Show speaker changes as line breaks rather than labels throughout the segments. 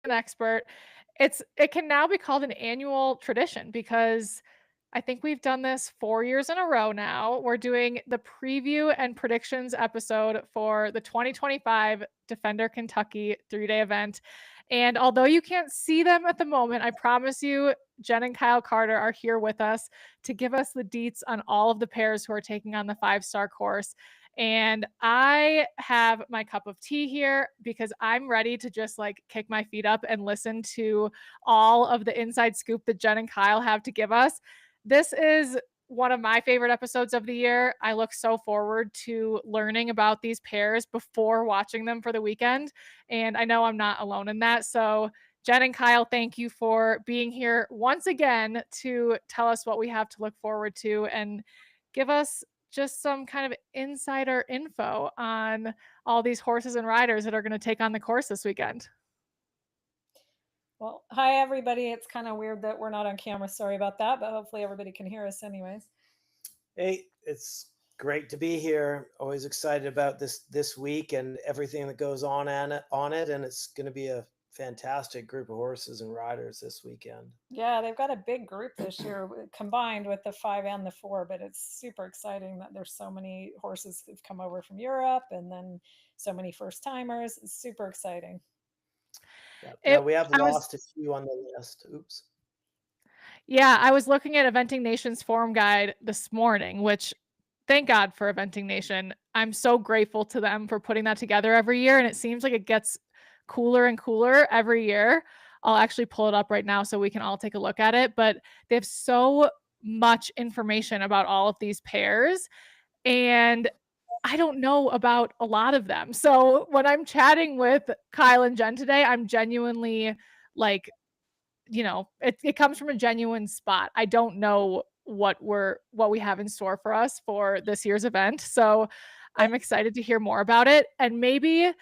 an expert. It can now be called an annual tradition because I think we've done this 4 years in a row now. We're doing the preview and predictions episode for the 2025 Defender Kentucky 3-day event. And although you can't see them at the moment, I promise you, Jen and Kyle Carter are here with us to give us the deets on all of the pairs who are taking on the 5-star course. And I have my cup of tea here because I'm ready to just like kick my feet up and listen to all of the inside scoop that Jen and Kyle have to give us. This is one of my favorite episodes of the year. I look so forward to learning about these pairs before watching them for the weekend. And I know I'm not alone in that. So, Jen and Kyle, thank you for being here once again to tell us what we have to look forward to and give us just some kind of insider info on all these horses and riders that are going to take on the course this weekend.
Well, hi everybody. It's kind of weird that we're not on camera. Sorry about that, but hopefully everybody can hear us anyways.
Hey, it's great to be here. Always excited about this week and everything that goes on it, and it's going to be a fantastic group of horses and riders this weekend.
Yeah, they've got a big group this year combined with the 5 and the 4, but it's super exciting that there's so many horses who've come over from Europe and then so many first timers. It's super exciting.
Yeah, we have lost a few on the list. Oops.
Yeah, I was looking at Eventing Nation's forum guide this morning, which thank God for Eventing Nation. I'm so grateful to them for putting that together every year. And it seems like it gets cooler and cooler every year. I'll actually pull it up right now so we can all take a look at it. But they have so much information about all of these pairs. And I don't know about a lot of them. So when I'm chatting with Kyle and Jen today, I'm genuinely like, it comes from a genuine spot. I don't know what we have in store for us for this year's event. So I'm excited to hear more about it. And maybe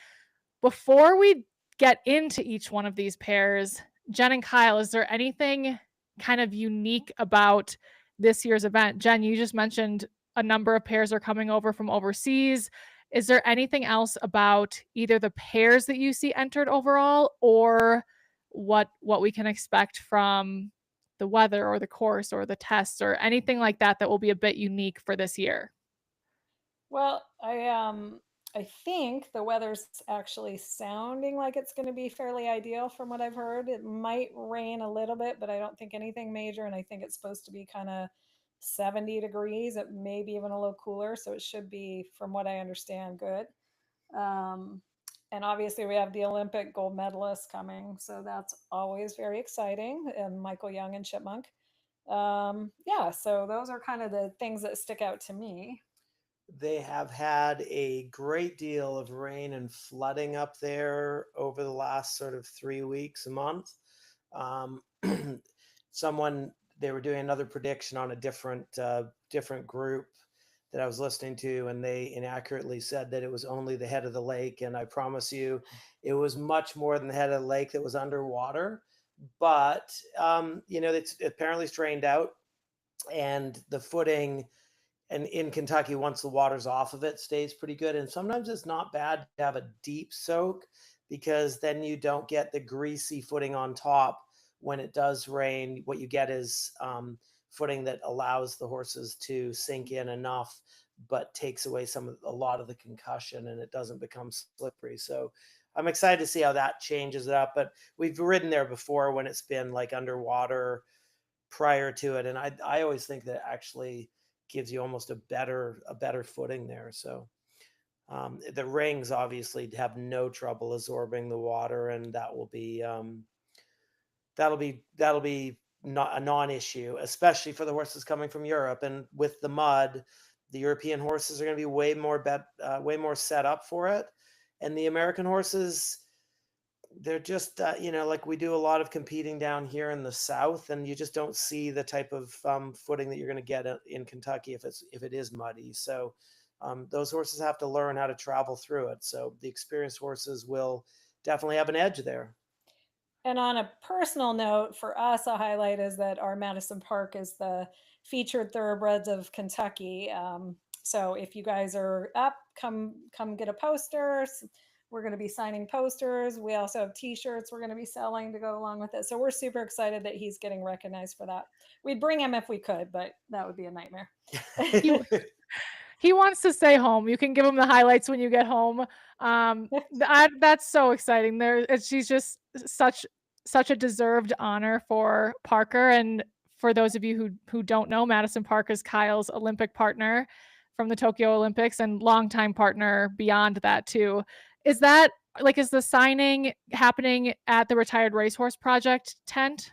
before we get into each one of these pairs, Jen and Kyle, is there anything kind of unique about this year's event? Jen, you just mentioned a number of pairs are coming over from overseas. Is there anything else about either the pairs that you see entered overall or what we can expect from the weather or the course or the tests or anything like that that will be a bit unique for this year?
Well, I think the weather's actually sounding like it's going to be fairly ideal from what I've heard. It might rain a little bit, but I don't think anything major. And I think it's supposed to be kind of 70 degrees. It may be even a little cooler. So it should be, from what I understand, good. Um, and obviously, we have the Olympic gold medalists coming. So that's always very exciting. And Michael Jung and Chipmunk. Yeah, so those are kind of the things that stick out to me.
They have had a great deal of rain and flooding up there over the last sort of 3 weeks, a month. Um, they were doing another prediction on a different group that I was listening to, and they inaccurately said that it was only the head of the lake. And I promise you, it was much more than the head of the lake that was underwater. But it's apparently strained out, and the footing. And in Kentucky, once the water's off of it, stays pretty good. And sometimes it's not bad to have a deep soak because then you don't get the greasy footing on top when it does rain. What you get is footing that allows the horses to sink in enough, but takes away a lot of the concussion, and it doesn't become slippery. So I'm excited to see how that changes it up. But we've ridden there before when it's been like underwater prior to it, and I always think that actually gives you almost a better footing there. So the rings obviously have no trouble absorbing the water, and that'll be not a non-issue, especially for the horses coming from Europe. And with the mud, the European horses are going to be way more set up for it, and the American horses, they're just like we do a lot of competing down here in the South, and you just don't see the type of footing that you're going to get in Kentucky if it is muddy. So those horses have to learn how to travel through it. So the experienced horses will definitely have an edge there.
And on a personal note, for us, a highlight is that our Madison Park is the featured thoroughbreds of Kentucky. So if you guys are up, come get a poster. We're going to be signing posters. We also have t-shirts we're going to be selling to go along with it. So we're super excited that he's getting recognized for that. We'd bring him if we could, but that would be a nightmare.
He wants to stay home. You can give him the highlights when you get home. That's so exciting. She's just such a deserved honor for Parker. And for those of you who don't know, Madison Park is Kyle's Olympic partner from the Tokyo Olympics and longtime partner beyond that too. Is the signing happening at the Retired Racehorse Project tent?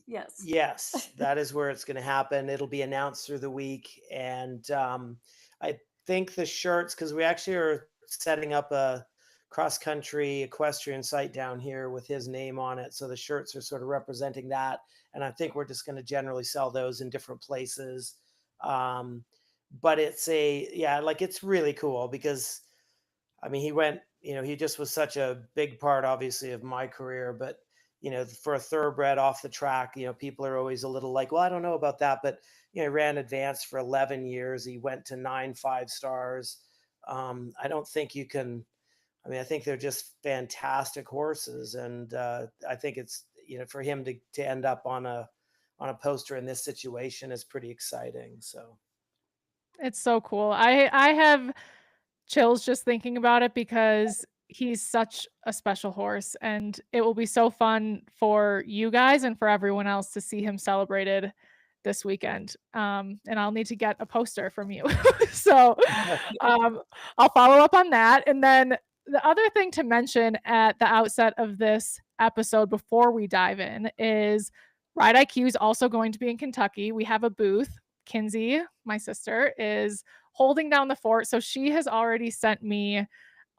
Yes.
Yes, that is where it's going to happen. It'll be announced through the week. And I think the shirts, because we actually are setting up a cross-country equestrian site down here with his name on it. So the shirts are sort of representing that. And I think we're just going to generally sell those in different places. But it's it's really cool because, I mean, he just was such a big part, obviously, of my career. But for a thoroughbred off the track, people are always a little like, well, I don't know about that. But, he ran advanced for 11 years. He went to 9 5-stars. I don't think you can, I think they're just fantastic horses. And I think it's, for him to end up on a poster in this situation is pretty exciting. So
it's so cool. I have chills just thinking about it because he's such a special horse, and it will be so fun for you guys and for everyone else to see him celebrated this weekend. And I'll need to get a poster from you. So I'll follow up on that. And then the other thing to mention at the outset of this episode before we dive in is Ride IQ is also going to be in Kentucky. We have a booth. Kinsey, my sister, is holding down the fort. So she has already sent me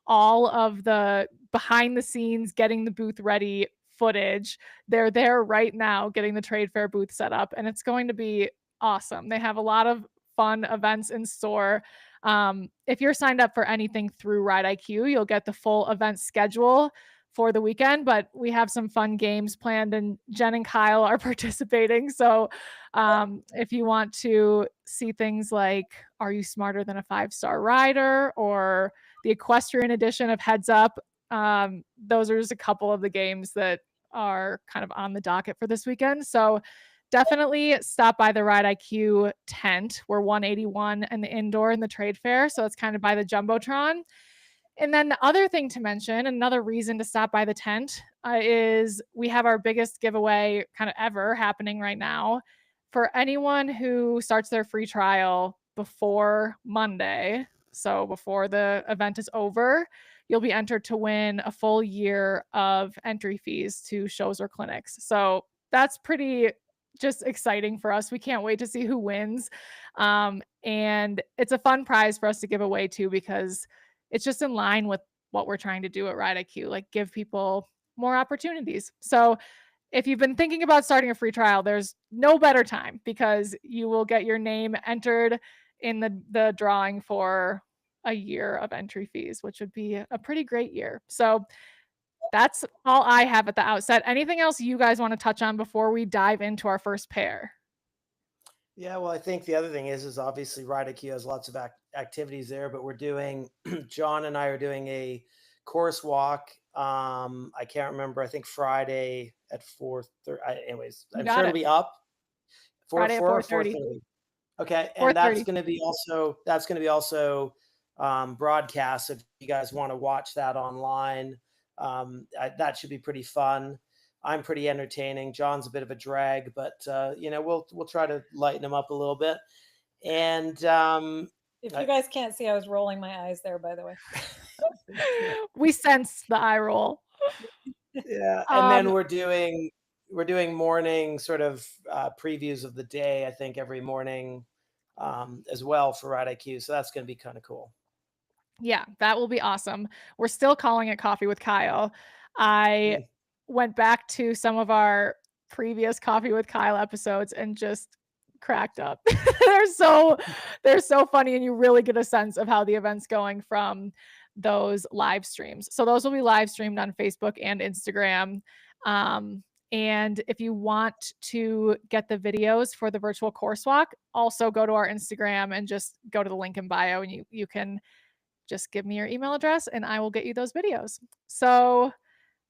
all of the behind the scenes, getting the booth ready footage. They're there right now getting the trade fair booth set up, and it's going to be awesome. They have a lot of fun events in store. If you're signed up for anything through Ride IQ, you'll get the full event schedule for the weekend, but we have some fun games planned, and Jen and Kyle are participating. So if you want to see things like, are you smarter than a 5-star rider, or the equestrian edition of Heads Up, those are just a couple of the games that are kind of on the docket for this weekend. So definitely stop by the Ride IQ tent. We're 181 and the indoor and the trade fair. So it's kind of by the Jumbotron. And then the other thing to mention, another reason to stop by the tent, is we have our biggest giveaway kind of ever happening right now. For anyone who starts their free trial before Monday, so before the event is over, you'll be entered to win a full year of entry fees to shows or clinics. So that's pretty just exciting for us. We can't wait to see who wins. And it's a fun prize for us to give away too, because it's just in line with what we're trying to do at Ride IQ, like give people more opportunities. So if you've been thinking about starting a free trial, there's no better time, because you will get your name entered in the drawing for a year of entry fees, which would be a pretty great year. So that's all I have at the outset. Anything else you guys want to touch on before we dive into our first pair?
Yeah, well, I think the other thing is obviously Ride IQ has lots of activities there, but we're doing, John and I are doing a course walk. I can't remember. I think Friday at 4:30. Anyways, I'm sure it'll be up.
Friday at 4:30.
Okay, and that's going to be also broadcast if you guys want to watch that online. That should be pretty fun. I'm pretty entertaining. John's a bit of a drag, but we'll try to lighten him up a little bit. And
if you guys can't see, I was rolling my eyes there, by the way.
We sense the eye roll.
Yeah, and then we're doing morning sort of previews of the day, I think, every morning as well for Ride IQ. So that's going to be kind of cool.
Yeah, that will be awesome. We're still calling it Coffee with Kyle. I went back to some of our previous Coffee with Kyle episodes and just cracked up. they're so funny, and you really get a sense of how the event's going from those live streams. So those will be live streamed on Facebook and Instagram. And if you want to get the videos for the virtual course walk, also go to our Instagram and just go to the link in bio, and you can just give me your email address and I will get you those videos. So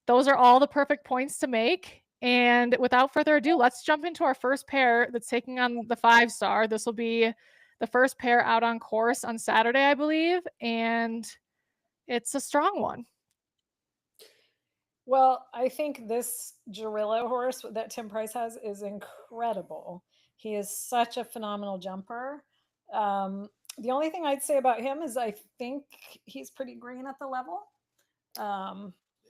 those are all the perfect points to make. And without further ado, let's jump into our first pair that's taking on the 5-star. This will be the first pair out on course on Saturday, I believe. And it's a strong one.
Well, I think this Jarillo horse that Tim Price has is incredible. He is such a phenomenal jumper. The only thing I'd say about him is I think he's pretty green at the level.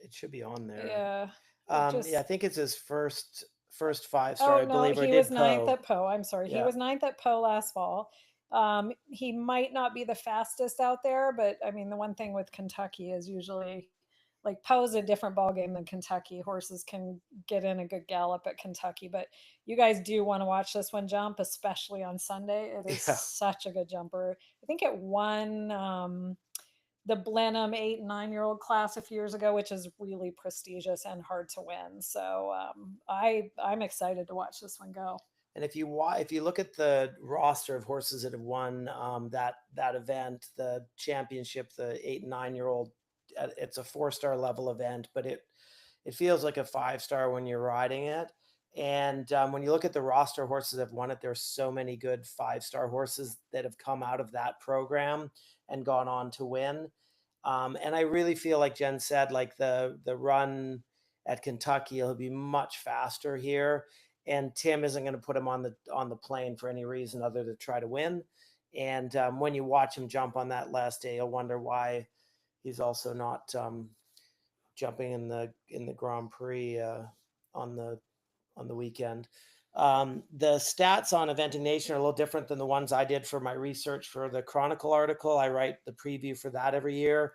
It should be on there.
Yeah.
Yeah, I think it's his first 5-star, I
Oh no,
believe. Or
he
did
was ninth
Poe.
at Poe. I'm sorry. He
Yeah.
was ninth at Poe last fall. He might not be the fastest out there, but I mean, the one thing with Kentucky is usually like Poe's a different ballgame than Kentucky. Horses can get in a good gallop at Kentucky, but you guys do want to watch this one jump, especially on Sunday. It is
Yeah.
such a good jumper. I think it won the Blenheim 8 and 9-year-old class a few years ago, which is really prestigious and hard to win. So I'm excited to watch this one go.
And if you look at the roster of horses that have won that event, the championship, the 8 and 9-year-old, it's a 4-star level event, but it feels like a 5-star when you're riding it. And when you look at the roster of horses that have won it, there's so many good 5-star horses that have come out of that program and gone on to win. And I really feel like Jen said, like the run at Kentucky, he'll be much faster here. And Tim isn't going to put him on the plane for any reason other than to try to win. And when you watch him jump on that last day, you'll wonder why he's also not jumping in the Grand Prix on the weekend. The stats on Eventing Nation are a little different than the ones I did for my research for the Chronicle article. I write the preview for that every year.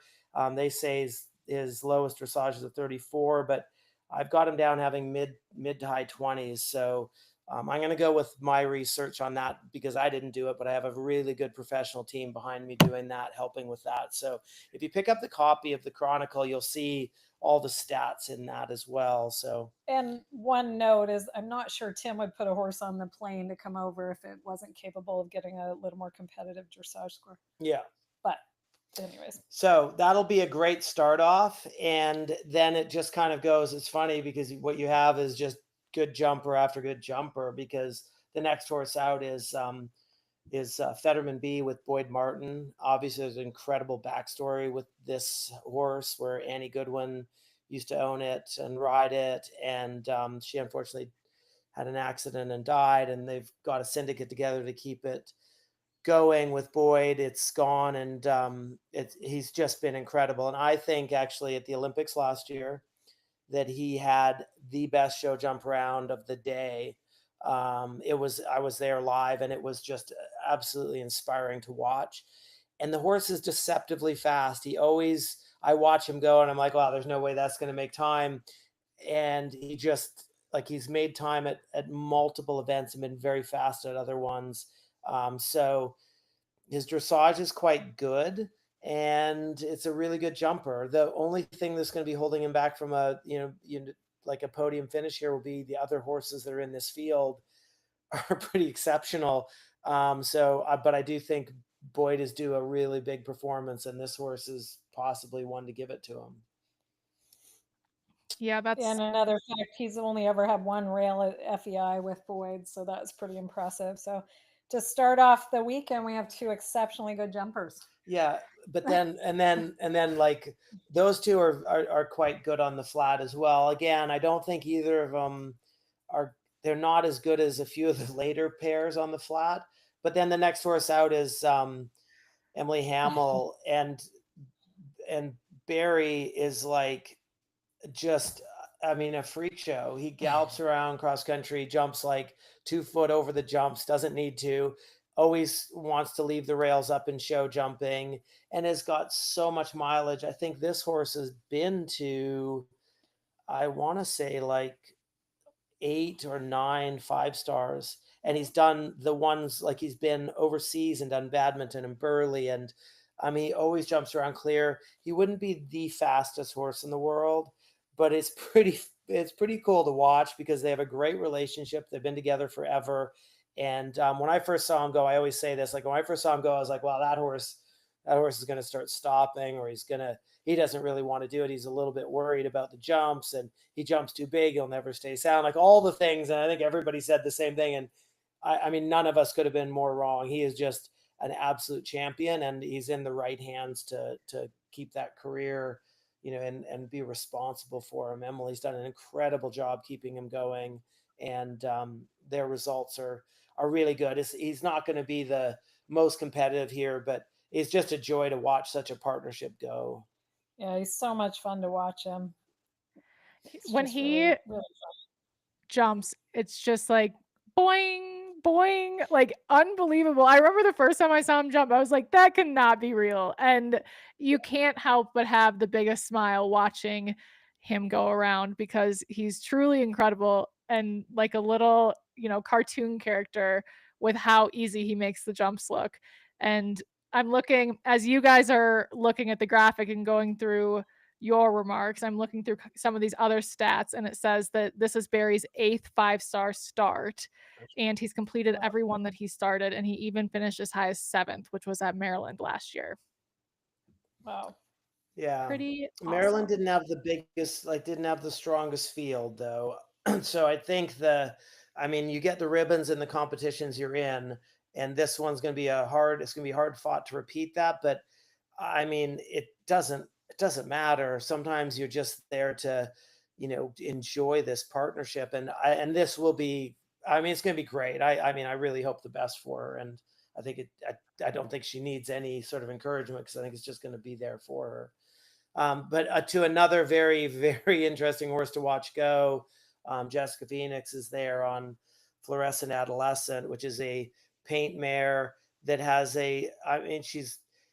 They say his lowest dressage is a 34, but I've got him down having mid to high 20s. So I'm going to go with my research on that because I didn't do it, but I have a really good professional team behind me doing that, helping with that. So if you pick up the copy of the Chronicle, you'll see all the stats in that as well. So,
and one note is I'm not sure Tim would put a horse on the plane to come over if it wasn't capable of getting a little more competitive dressage score.
Yeah.
But anyways,
so that'll be a great start off, and then it just kind of goes. It's funny because what you have is just good jumper after good jumper, because the next horse out is Fedarman B with Boyd Martin. Obviously, there's an incredible backstory with this horse where Annie Goodwin used to own it and ride it, and she unfortunately had an accident and died, and they've got a syndicate together to keep it going with Boyd. It's gone, and he's just been incredible. And I think actually at the Olympics last year that he had the best show jump round of the day. I was there live, and it was just absolutely inspiring to watch. And the horse is deceptively fast. I watch him go and I'm like, wow, there's no way that's going to make time. And he's made time at multiple events and been very fast at other ones. So his dressage is quite good, and it's a really good jumper. The only thing that's going to be holding him back from a podium finish here will be the other horses that are in this field are pretty exceptional. But I do think Boyd is due a really big performance, and this horse is possibly one to give it to him.
Yeah, that's
and another fact, he's only ever had one rail at FEI with Boyd, so that's pretty impressive. So to start off the weekend, we have two exceptionally good jumpers.
Yeah, but then and then like those two are quite good on the flat as well. Again, I don't think either of them they're not as good as a few of the later pairs on the flat. But then the next horse out is Emily Hamel, and Barry is like just, I mean, a freak show. He gallops around cross country, jumps like 2 foot over the jumps, doesn't need to, always wants to leave the rails up in show jumping, and has got so much mileage. I think this horse has been to, I want to say like 8 or 9 5-stars. And he's done the ones, like he's been overseas and done Badminton and Burley. And I mean, he always jumps around clear. He wouldn't be the fastest horse in the world, but it's pretty cool to watch because they have a great relationship. They've been together forever. And when I first saw him go, I always say this, like when I first saw him go, I was like, wow, that horse that horse is going to start stopping, or he doesn't really want to do it. He's a little bit worried about the jumps, and he jumps too big. He'll never stay sound, like all the things. And I think everybody said the same thing. And I mean, none of us could have been more wrong. He is just an absolute champion, and he's in the right hands to keep that career, and be responsible for him. Emily's done an incredible job keeping him going, and their results are really good. He's not going to be the most competitive here, but it's just a joy to watch such a partnership go.
Yeah, he's so much fun to watch him.
When he jumps, it's just like boing, boing, like unbelievable. I remember the first time I saw him jump, I was like, that cannot be real. And you can't help but have the biggest smile watching him go around, because he's truly incredible, and like a little, cartoon character with how easy he makes the jumps look. And I'm looking, as you guys are looking at the graphic and going through your remarks, I'm looking through some of these other stats, and it says that this is Barry's 8th 5-star start, and he's completed every one that he started, and he even finished as high as 7th, which was at Maryland last year.
Wow.
Yeah.
Pretty
Maryland
awesome.
didn't have the biggest, didn't have the strongest field though. So I think you get the ribbons in the competitions you're in, and this one's going to be it's going to be hard fought to repeat that. But I mean, it doesn't matter. Sometimes you're just there to, enjoy this partnership, and this will be, it's going to be great. I really hope the best for her, and I think I don't think she needs any sort of encouragement, because I think it's just going to be there for her. But to another very, very interesting horse to watch go, Jessica Phoenix is there on Fluorescent Adolescent, which is a paint mare that has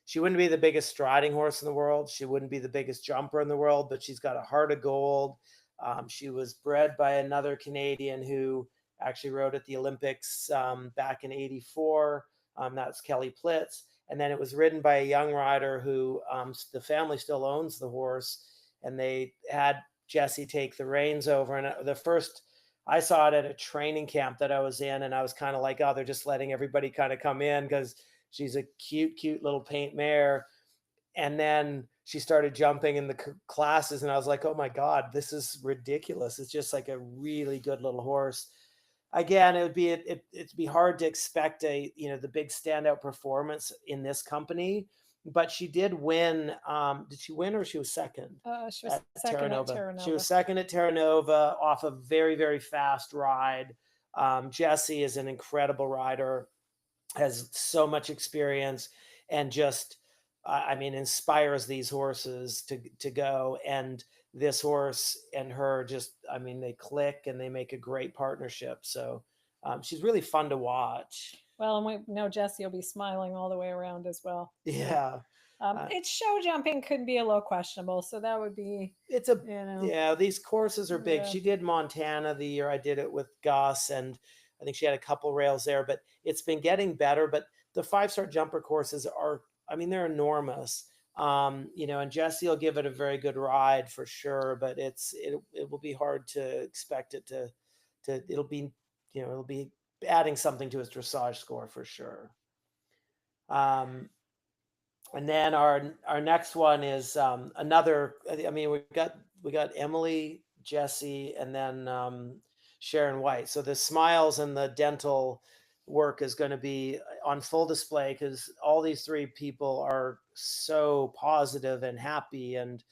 she wouldn't be the biggest striding horse in the world. She wouldn't be the biggest jumper in the world, but she's got a heart of gold. She was bred by another Canadian who actually rode at the Olympics back in '84. That's Kelly Plitz. And then it was ridden by a young rider who the family still owns the horse, and they had Jesse take the reins over. And the first I saw it at a training camp that I was in, and I was kind of like, oh, they're just letting everybody kind of come in because she's a cute, cute little paint mare. And then she started jumping in the classes, and I was like, oh my God, this is ridiculous. It's just like a really good little horse. Again, it'd be hard to expect the big standout performance in this company, but she did win. Did she win, or she was second?
She was second at Terra Nova.
She was second at Terra Nova off a very, very fast ride. Jesse is an incredible rider, has so much experience, and just inspires these horses to go. And this horse and her they click, and they make a great partnership. So she's really fun to watch.
Well, and we know Jesse will be smiling all the way around as well.
Yeah.
Its show jumping could be a little questionable, so that would be.
Yeah, these courses are big. Yeah. She did Montana the year I did it with Gus, and I think she had a couple rails there, but it's been getting better. But the 5-star jumper courses are, they're enormous. And Jesse will give it a very good ride for sure, but it will be hard to expect it to it'll be adding something to his dressage score for sure. And then our next one is another. We got Emily, Jesse, and then Sharon White. So the smiles and the dental work is going to be on full display, because all these 3 people are so positive and happy. And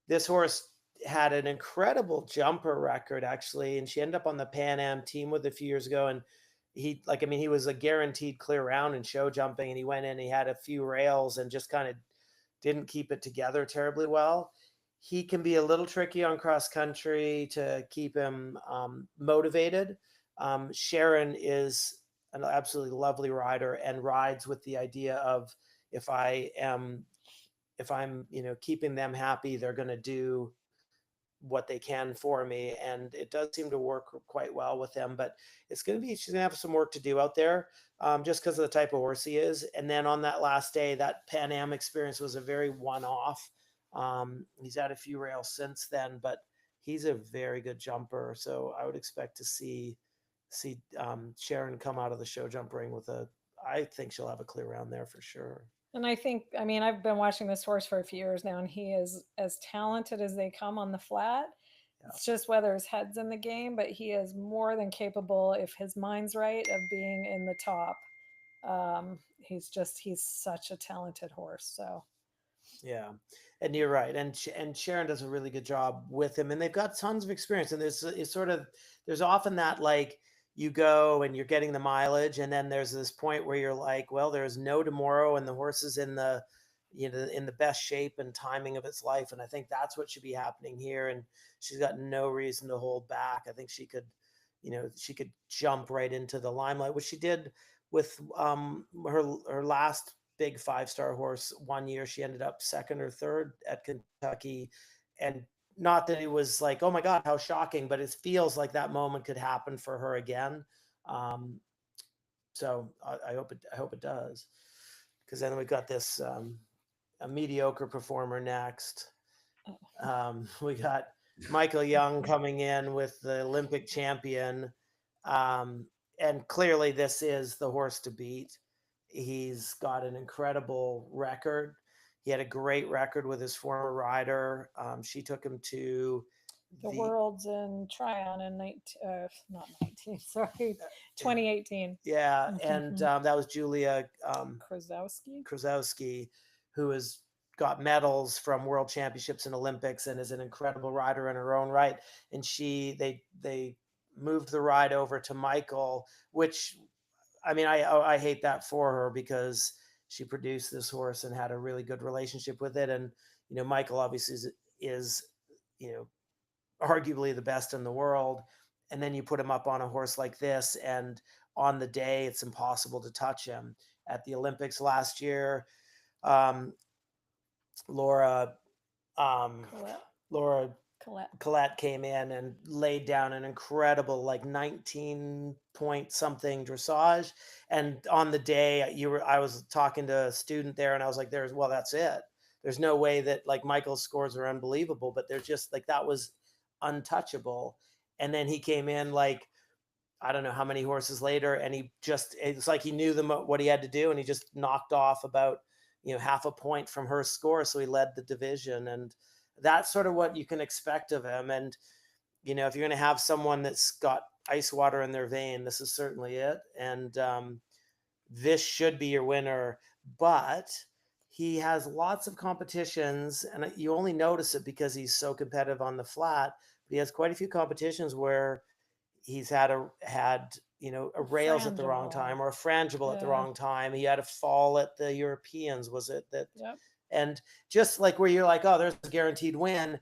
this horse had an incredible jumper record, actually, and she ended up on the Pan Am team with a few years ago. And he was a guaranteed clear round in show jumping, and he went in, he had a few rails and just kind of didn't keep it together terribly well. He can be a little tricky on cross country to keep him motivated. Sharon is an absolutely lovely rider, and rides with the idea of, if I'm keeping them happy, they're going to do what they can for me. And it does seem to work quite well with them, but she's going to have some work to do out there, just because of the type of horse he is. And then on that last day, that Pan Am experience was a very one-off. He's had a few rails since then, but he's a very good jumper. So I would expect to see Sharon come out of the show jump ring I think she'll have a clear round there for sure.
And I think, I mean, I've been watching this horse for a few years now, and he is as talented as they come on the flat. It's just whether his head's in the game, but he is more than capable, if his mind's right, of being in the top. He's such a talented horse. So
Yeah, and you're right, and Sharon does a really good job with him, and they've got tons of experience. And there's often that, like, you go and you're getting the mileage, and then there's this point where you're like, well, there's no tomorrow, and the horse is in the in the best shape and timing of its life, and I think that's what should be happening here. And she's got no reason to hold back. I think she could jump right into the limelight, which she did with her last big 5-star horse. One year she ended up second or third at Kentucky, and not that it was like, oh my god, how shocking, but it feels like that moment could happen for her again. So I hope it does, because then we got this a mediocre performer next. We got Michael Jung coming in with the Olympic champion, and clearly this is the horse to beat. He's got an incredible record. He had a great record with his former rider. She took him to
the Worlds in Tryon in not 19, sorry, 2018.
Yeah, and that was Julia
Krasowski,
who has got medals from World Championships and Olympics and is an incredible rider in her own right. And they moved the ride over to Michael, which, I mean, I hate that for her, because she produced this horse and had a really good relationship with it. And Michael obviously is arguably the best in the world, and then you put him up on a horse like this, and on the day it's impossible to touch him. At the Olympics last year, Laura Collette came in and laid down an incredible, like, 19 point something dressage. And on the day I was talking to a student there, and I was like, that's it. There's no way that, like, Michael's scores are unbelievable, but they're just like, that was untouchable. And then he came in, like, I don't know how many horses later, and it's like he knew what he had to do, and he just knocked off about half a point from her score, so he led the division. And that's sort of what you can expect of him. And if you're going to have someone that's got ice water in their vein, this is certainly it. And this should be your winner. But he has lots of competitions, and you only notice it because he's so competitive on the flat. But he has quite a few competitions where he's had a rails at the wrong time, or a frangible at the wrong time. He had a fall at the Europeans, was it that?
Yep.
And just like where you're like, oh, there's a guaranteed win.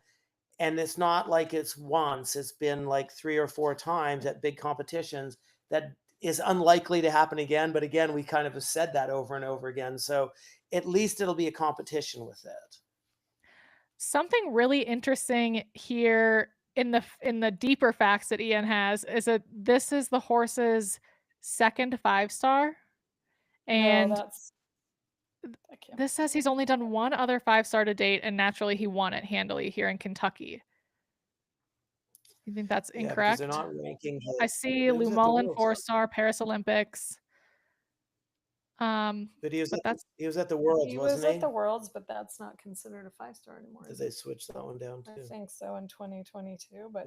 And it's not like it's once, it's been like 3 or 4 times at big competitions. That is unlikely to happen again. But again, we kind of have said that over and over again. So at least it'll be a competition with it.
Something really interesting here in the deeper facts that Ian has is that this is the horse's second 5-star. And
no,
this says he's only done one other 5-star to date, and naturally he won it handily here in Kentucky. You think that's incorrect?
They're not ranking.
I see Lumullen 4-star, Paris Olympics.
But he was at the Worlds, wasn't he?
He was at the Worlds, but that's not considered a 5-star anymore.
Did they switch that one down too?
I think so, in 2022. But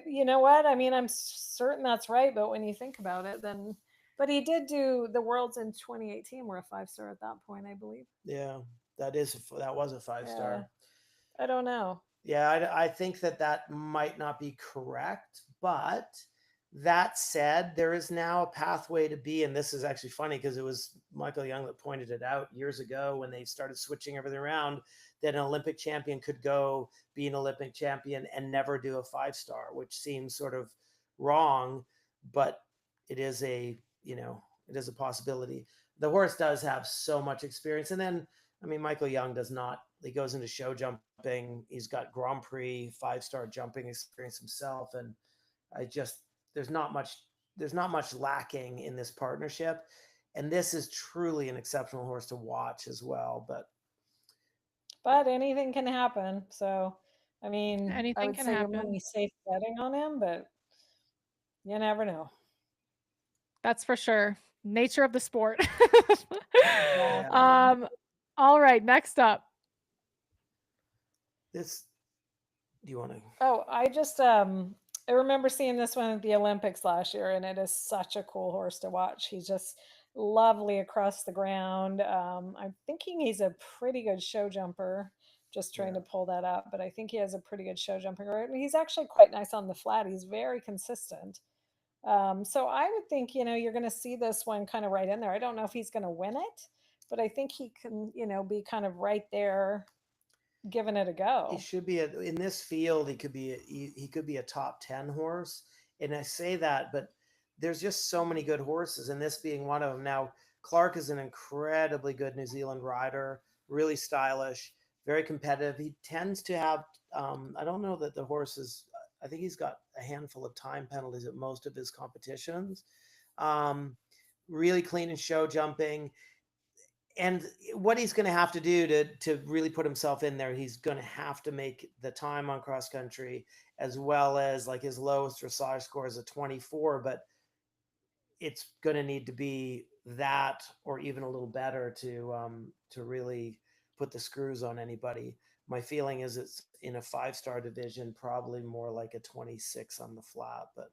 you know what? I mean, I'm certain that's right. But when you think about it, then. But he did do the Worlds in 2018, were a 5-star at that point, I believe.
Yeah, that was a 5-star.
Yeah. I don't know.
Yeah, I think that might not be correct. But that said, there is now a pathway to be, and this is actually funny because it was Michael Jung that pointed it out years ago when they started switching everything around, that an Olympic champion could go be an Olympic champion and never do a 5-star, which seems sort of wrong, but it is a possibility. The horse does have so much experience. And then, I mean, Michael Jung does not, he goes into show jumping. He's got Grand Prix 5-star jumping experience himself. And there's not much lacking in this partnership. And this is truly an exceptional horse to watch as well.
But anything can happen. So, I mean,
anything
I would
can
say
happen.
You're really safe betting on him, but you never know.
That's for sure. nature of the sport.
Yeah.
All right, next up.
This, do you want to?
Oh, I remember seeing this one at the Olympics last year, and it is such a cool horse to watch. He's just lovely across the ground. I'm thinking he's a pretty good show jumper. Just trying to pull that up, but I think he has a pretty good show jumping. I mean, he's actually quite nice on the flat. He's very consistent. So I would think, you're going to see this one kind of right in there. I don't know if he's going to win it, but I think he can, be kind of right there, giving it a
He
go.
should be in this field. He could be a top 10 horse. And I say that, but there's just so many good horses, and this being one of them. Now, Clarke is an incredibly good New Zealand rider, really stylish, very competitive. He tends to have, I don't know that the horses, I think he's got a handful of time penalties at most of his competitions. Really clean and show jumping. And what he's going to have to do to really put himself in there, he's going to have to make the time on cross country, as well as like his lowest dressage score is a 24, but it's going to need to be that or even a little better to really put the screws on anybody. My feeling is it's in a 5-star division, probably more like a 26 on the flat, but.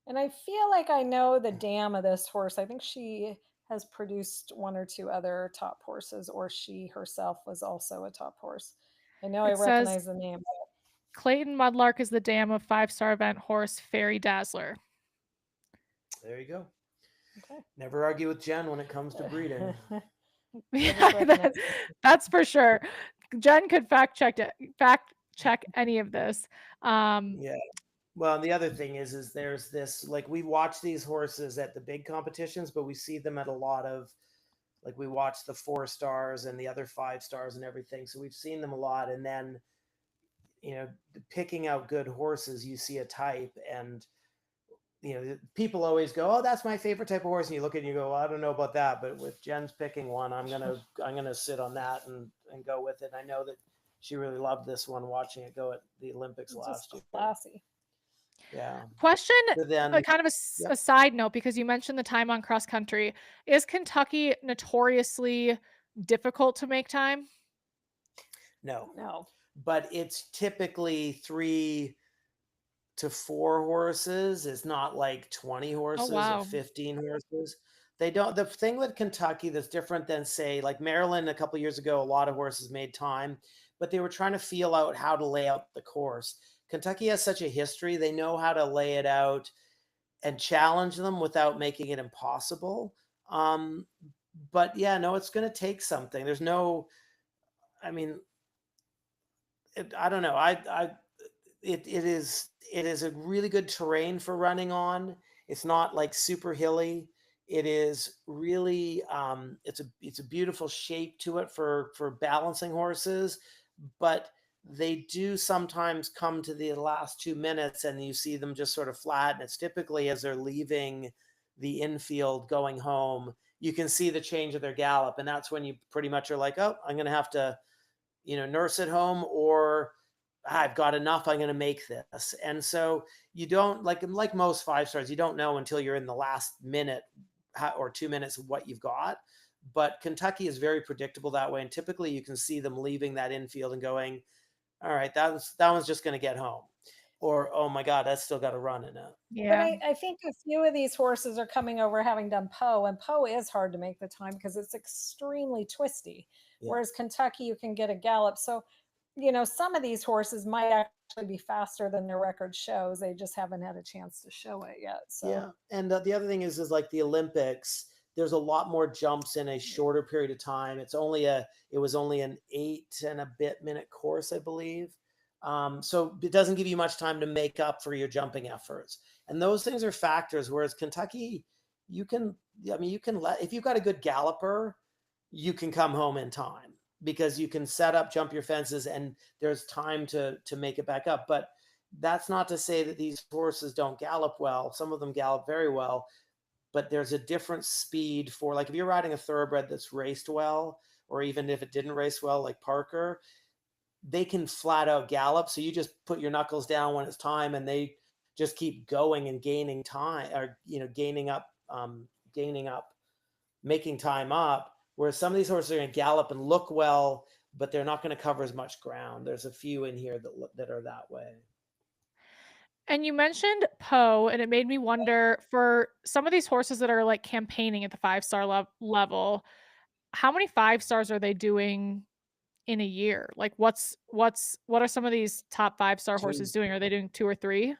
And I feel like I know the dam of this horse. I think she has produced 1 or 2 other top horses, or she herself was also a top horse. I know I
It says
recognize the name.
Clayton Mudlark is the dam of 5-star event horse Fairy Dazzler.
There you go.
Okay.
Never argue with Jen when it comes to breeding.
Yeah, that's for sure. Jen could fact check any of this.
Yeah. Well, and the other thing is there's this, like, we watch these horses at the big competitions, but we see them at a lot of, like, we watch the 4 stars and the other 5 stars and everything. So we've seen them a lot. And then, picking out good horses, you see a type, and, people always go, oh, that's my favorite type of horse. And you look at it and you go, well, I don't know about that. But with Jen's picking one, I'm going to sit on that and go with it. And I know that she really loved this one, watching it go at the Olympics last year.
Classy.
Yeah.
Question,
then,
kind of a side note, because you mentioned the time on cross country. Is Kentucky notoriously difficult to make time?
No. But it's typically 3 to 4 horses. It's not like 20 horses or 15 horses. They don't. The thing with Kentucky that's different than, say, like Maryland a couple of years ago, a lot of horses made time, but they were trying to feel out how to lay out the course. Kentucky has such a history. They know how to lay it out and challenge them without making it impossible. But yeah, no, it's going to take something. There's no, I mean, I don't know. It is a really good terrain for running on. It's not like super hilly. It is really, it's a beautiful shape to it for balancing horses, but they do sometimes come to the last 2 minutes and you see them just sort of flat. And it's typically as they're leaving the infield going home, you can see the change of their gallop. And that's when you pretty much are like, oh, I'm going to have to, nurse it home, or I've got enough, I'm going to make this. And so you don't, like most 5 stars, you don't know until you're in the last minute or 2 minutes of what you've got. But Kentucky is very predictable that way. And typically you can see them leaving that infield and going, all right, that one's just going to get home. Or, oh my God, that's still got a run in it.
Yeah.
But I think a few of these horses are coming over having done Poe, and Poe is hard to make the time because it's extremely twisty. Yeah. Whereas Kentucky, you can get a gallop. So, some of these horses might actually be faster than their record shows. They just haven't had a chance to show it yet. So
yeah. And the other thing is like the Olympics, there's a lot more jumps in a shorter period of time. It was only an 8 and a bit minute course, I believe. So it doesn't give you much time to make up for your jumping efforts. And those things are factors. Whereas Kentucky, if you've got a good galloper, you can come home in time because you can set up, jump your fences, and there's time to make it back up. But that's not to say that these horses don't gallop well. Some of them gallop very well, but there's a different speed for, like, if you're riding a thoroughbred that's raced well, or even if it didn't race well, like Parker, they can flat out gallop. So you just put your knuckles down when it's time and they just keep going and gaining time, or, gaining up gaining up, making time up. Whereas some of these horses are going to gallop and look well, but they're not going to cover as much ground. There's a few in here that are that way.
And you mentioned Poe, and it made me wonder, for some of these horses that are like campaigning at the 5-star level, how many 5 stars are they doing in a year? Like what are some of these top 5-star horses doing? Are they doing 2 or 3?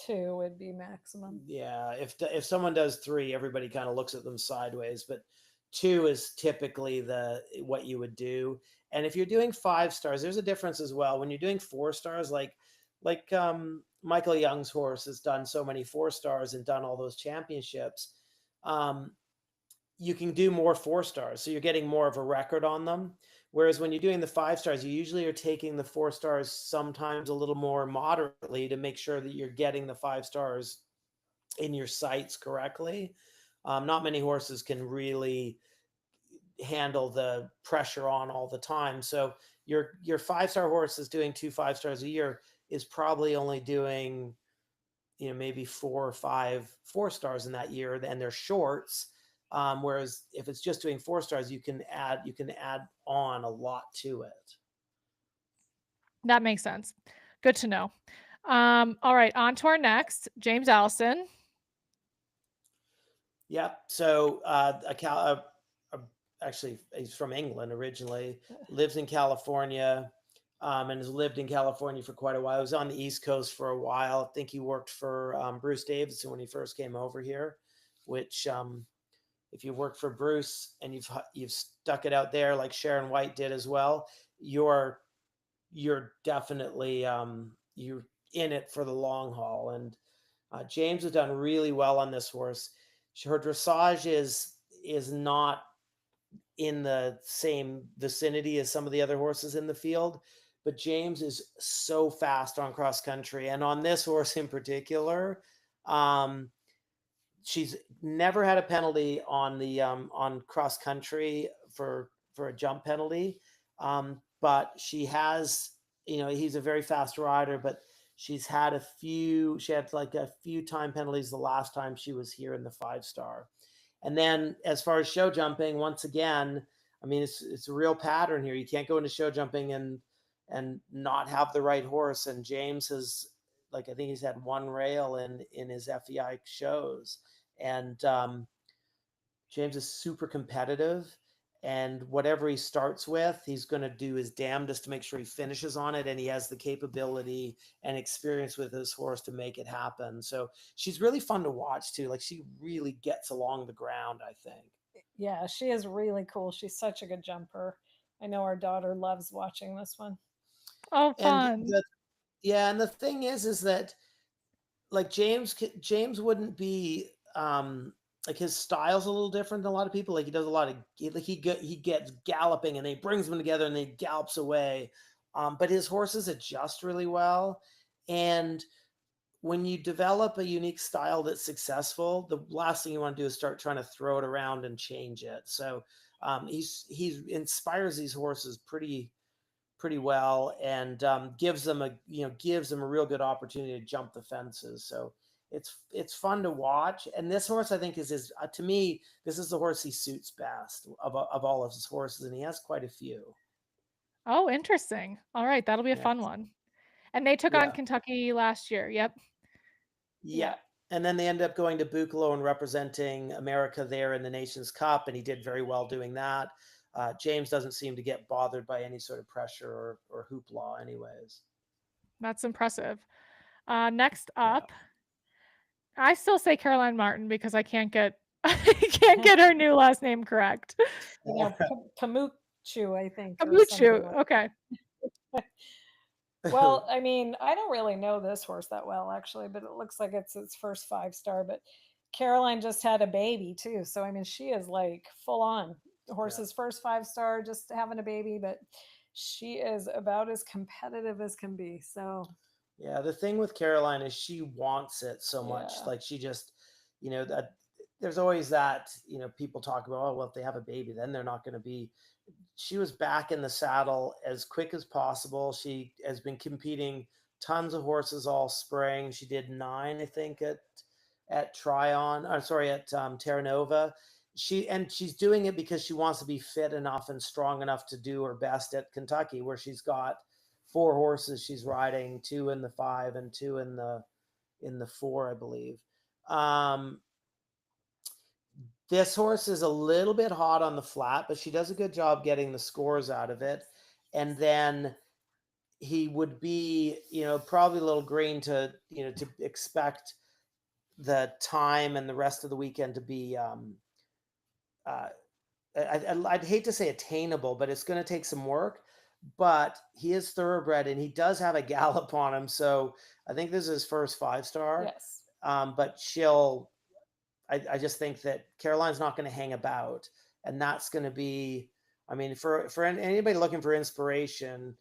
2 would be maximum.
Yeah, if someone does 3, everybody kind of looks at them sideways, but 2 is typically what you would do. And if you're doing 5 stars, there's a difference as well. When you're doing 4 stars, like Michael Young's horse has done so many 4 stars and done all those championships, you can do more 4 stars, so you're getting more of a record on them. Whereas when you're doing the 5 stars, you usually are taking the 4 stars sometimes a little more moderately to make sure that you're getting the 5 stars in your sights correctly. Not many horses can really handle the pressure on all the time. So your 5-star horse is doing 2 5 stars a year is probably only doing, maybe 4 or 5 4 stars in that year, and they're shorts. Whereas if it's just doing 4 stars, you can add on a lot to it.
That makes sense. Good to know. All right, on to our next, James Alliston.
Yep. So actually, he's from England originally, lives in California, and has lived in California for quite a while. He was on the East Coast for a while. I think he worked for Bruce Davidson when he first came over here, which if you work for Bruce and you've stuck it out there like Sharon White did as well, you're definitely you're in it for the long haul. And James has done really well on this horse. Her dressage is not in the same vicinity as some of the other horses in the field, but James is so fast on cross country, and on this horse in particular, she's never had a penalty on the on cross country for a jump penalty, but she has, he's a very fast rider, but she had like a few time penalties the last time she was here in the 5-star. And then as far as show jumping, once again, I mean, it's a real pattern here. You can't go into show jumping and not have the right horse. And James has, I think he's had 1 rail in his FEI shows. And James is super competitive, and whatever he starts with, he's going to do his damnedest to make sure he finishes on it. And he has the capability and experience with his horse to make it happen. So she's really fun to watch too. Like, she really gets along the ground, I think.
Yeah, she is really cool. She's such a good jumper. I know our daughter loves watching this one.
Oh, fun.
And the thing is that, like, James wouldn't be like, his style's a little different than a lot of people. Like, he does a lot of, he gets galloping and he brings them together and he gallops away. But his horses adjust really well. And when you develop a unique style that's successful, the last thing you want to do is start trying to throw it around and change it. So he inspires these horses pretty well, and gives them a real good opportunity to jump the fences. So it's fun to watch. And this horse, I think, to me, this is the horse he suits best of all of his horses, and he has quite a few.
Oh, interesting. All right, that'll be a fun one. And they took on Kentucky last year. Yep.
Yeah. And then they ended up going to Buccolo and representing America there in the Nations Cup, and he did very well doing that. James doesn't seem to get bothered by any sort of pressure or hoopla anyways.
That's impressive. Next up, I still say Caroline Martin because I can't get her new last name correct.
Pamuccu, I think.
Pamuccu. Okay.
Well, I mean, I don't really know this horse that well, actually, but it looks like it's its first 5-star. But Caroline just had a baby too, so I mean, she is like full on. The horse's first 5-star, just having a baby, but she is about as competitive as can be. So
yeah, the thing with Caroline is she wants it so much. Like, she just, that there's always that, people talk about, oh, well, if they have a baby, then they're not going to be. She was back in the saddle as quick as possible. She has been competing tons of horses all spring. She did 9, I think, at at Terra Nova. She's doing it because she wants to be fit enough and strong enough to do her best at Kentucky, where she's got 4 horses she's riding, 2 in the 5 and 2 in the 4, I believe. This horse is a little bit hot on the flat, but she does a good job getting the scores out of it. And then he would be, probably a little green to expect the time and the rest of the weekend to be, I'd hate to say attainable, but it's going to take some work. But he is thoroughbred and he does have a gallop on him. So I think this is his first 5-star.
Yes.
But I just think that Caroline's not going to hang about. And that's going to be, for anybody looking for inspiration,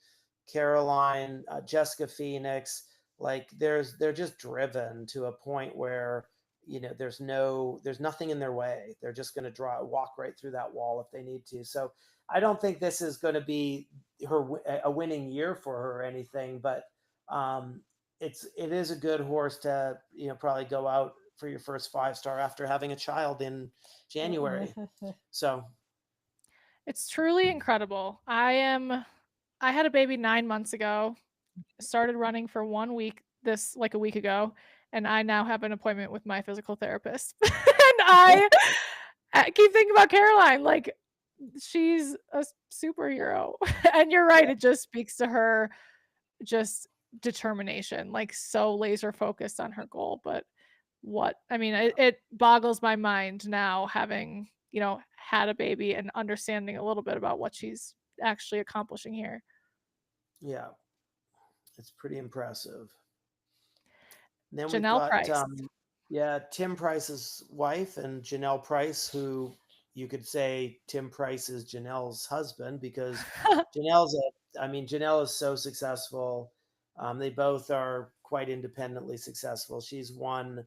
Caroline, Jessica Phoenix, they're just driven to a point where, there's nothing in their way. They're just going to walk right through that wall if they need to. So I don't think this is going to be a winning year for her or anything, but it is a good horse to, probably go out for your first 5-star after having a child in January. So
it's truly incredible. I had a baby 9 months ago, started running for 1 week a week ago, and I now have an appointment with my physical therapist. And I keep thinking about Caroline, she's a superhero. And you're right, it just speaks to her just determination, so laser focused on her goal. But it boggles my mind now, having, had a baby and understanding a little bit about what she's actually accomplishing here.
Yeah, it's pretty impressive. And then
Jonelle
we've got
Price.
Tim Price's wife, and Jonelle Price, who you could say Tim Price is Janelle's husband, because Jonelle is so successful. They both are quite independently successful. She's won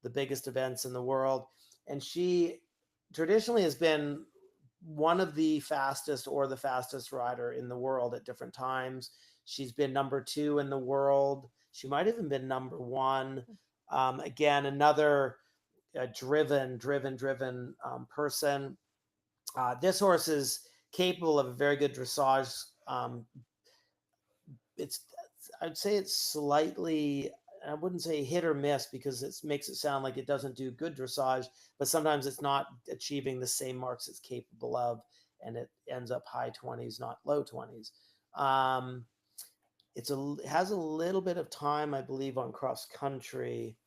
the biggest events in the world, and she traditionally has been one of the fastest or the fastest rider in the world at different times. She's been number 2 in the world. She might have even been number 1. Again, another driven person. This horse is capable of a very good dressage. I'd say it's slightly, I wouldn't say hit or miss, because it makes it sound like it doesn't do good dressage, but sometimes it's not achieving the same marks it's capable of, and it ends up high 20s, not low 20s. It has a little bit of time, I believe, on cross country.